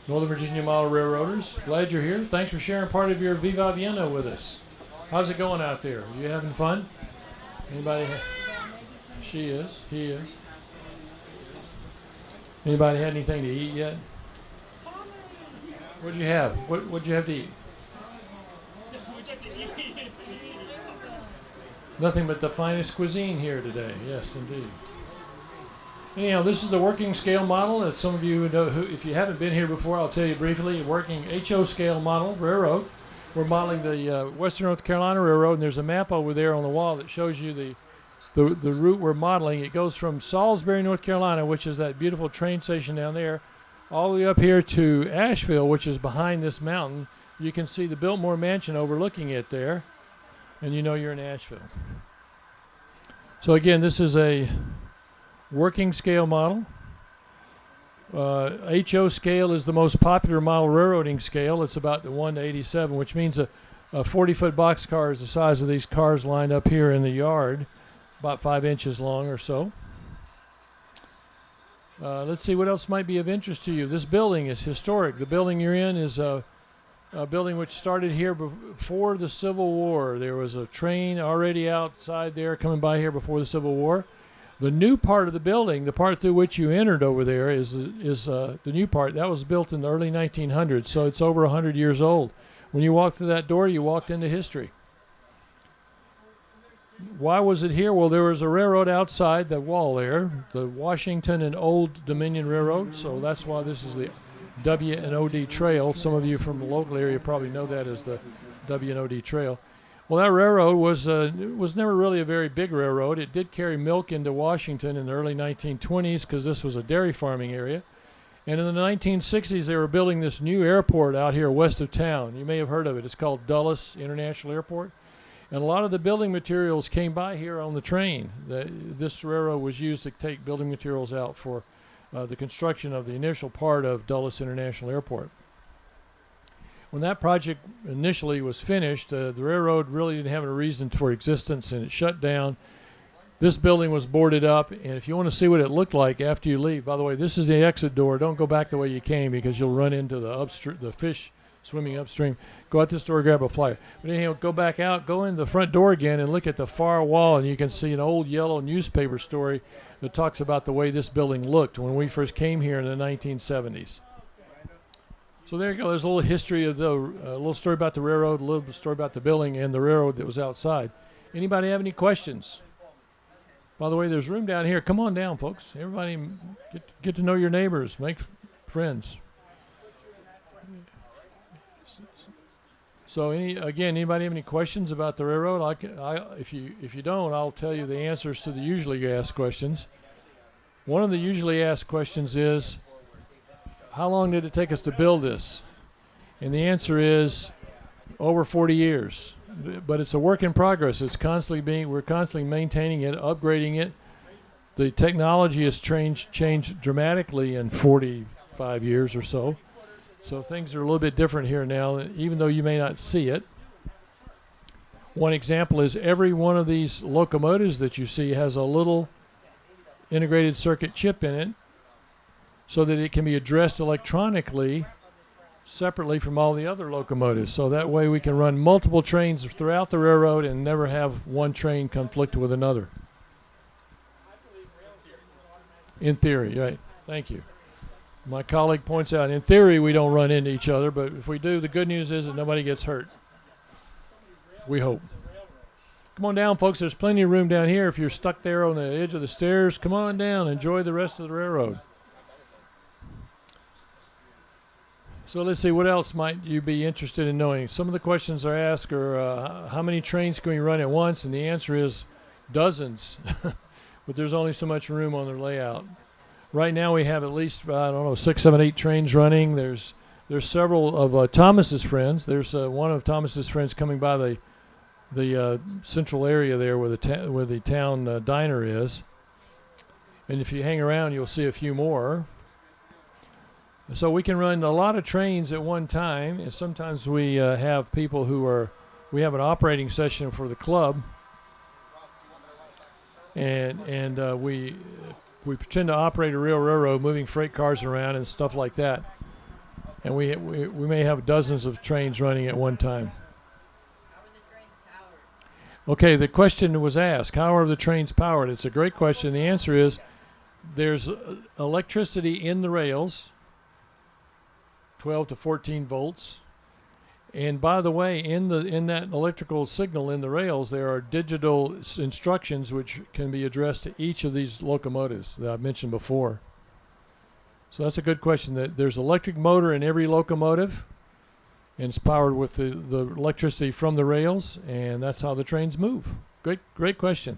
Northern Virginia Model Railroaders. Glad you're here. Thanks for sharing part of your ViVa Vienna with us. How's it going out there? You having fun? Anybody? She is. He is. Anybody had anything to eat yet? What'd you have? What'd you have to eat? Nothing but the finest cuisine here today. Yes, indeed. Anyhow, this is a working scale model. As some of you know, if you haven't been here before, I'll tell you briefly. Working HO scale model railroad. We're modeling the Western North Carolina Railroad, and there's a map over there on the wall that shows you the route we're modeling. It goes from Salisbury, North Carolina, which is that beautiful train station down there, all the way up here to Asheville, which is behind this mountain. You can see the Biltmore Mansion overlooking it there, and you know you're in Asheville. So again, this is a working scale model. HO scale is the most popular model railroading scale. It's about the 1 to 87, which means a 40-foot boxcar is the size of these cars lined up here in the yard, about 5 inches long or so. Let's see what else might be of interest to you. This building is historic. The building you're in is a building which started here before the Civil War. There was a train already outside there coming by here before the Civil War. The new part of the building, the part through which you entered over there, is the new part. That was built in the early 1900s, so it's over 100 years old. When you walked through that door, you walked into history. Why was it here? Well, there was a railroad outside the wall there, the Washington and Old Dominion Railroad, so that's why this is the W&OD Trail. Some of you from the local area probably know that as the W&OD Trail. Well, that railroad was never really a very big railroad. It did carry milk into Washington in the early 1920s because this was a dairy farming area. And in the 1960s, they were building this new airport out here west of town. You may have heard of it. It's called Dulles International Airport. And a lot of the building materials came by here on the train. This railroad was used to take building materials out for the construction of the initial part of Dulles International Airport. When that project initially was finished, the railroad really didn't have a reason for existence, and it shut down. This building was boarded up, and if you want to see what it looked like after you leave, by the way, this is the exit door. Don't go back the way you came because you'll run into the fish swimming upstream. Go out this door, grab a flyer. But anyhow, go back out, go in the front door again, and look at the far wall, and you can see an old yellow newspaper story that talks about the way this building looked when we first came here in the 1970s. So there you go. There's a little history of a little story about the railroad, a little story about the building and the railroad that was outside. Anybody have any questions? By the way, there's room down here. Come on down, folks. Everybody get to know your neighbors, make friends. So anybody have any questions about the railroad? If you don't, I'll tell you the answers to the usually asked questions. One of the usually asked questions is, how long did it take us to build this? And the answer is over 40 years. But it's a work in progress. We're constantly maintaining it, upgrading it. The technology has changed dramatically in 45 years or so. So things are a little bit different here now, even though you may not see it. One example is every one of these locomotives that you see has a little integrated circuit chip in it, so that it can be addressed electronically separately from all the other locomotives. So that way we can run multiple trains throughout the railroad and never have one train conflict with another. In theory, right. Thank you. My colleague points out, in theory we don't run into each other, but if we do, the good news is that nobody gets hurt. We hope. Come on down, folks. There's plenty of room down here. If you're stuck there on the edge of the stairs, come on down. Enjoy the rest of the railroad. So let's see, what else might you be interested in knowing? Some of the questions are asked are, how many trains can we run at once? And the answer is dozens, but there's only so much room on the layout. Right now we have at least, 6, 7, 8 trains running. There's several of Thomas's friends. There's one of Thomas's friends coming by the central area there where the town diner is. And if you hang around, you'll see a few more. So we can run a lot of trains at one time, and sometimes we have people we have an operating session for the club. and we pretend to operate a real railroad, moving freight cars around and stuff like that. And we may have dozens of trains running at one time. Okay, the question was asked, how are the trains powered? It's a great question. The answer is there's electricity in the rails, 12 to 14 volts. And by the way, in that electrical signal in the rails, there are digital instructions which can be addressed to each of these locomotives that I've mentioned before. So that's a good question. That there's electric motor in every locomotive, and it's powered with the electricity from the rails, and that's how the trains move. Great question.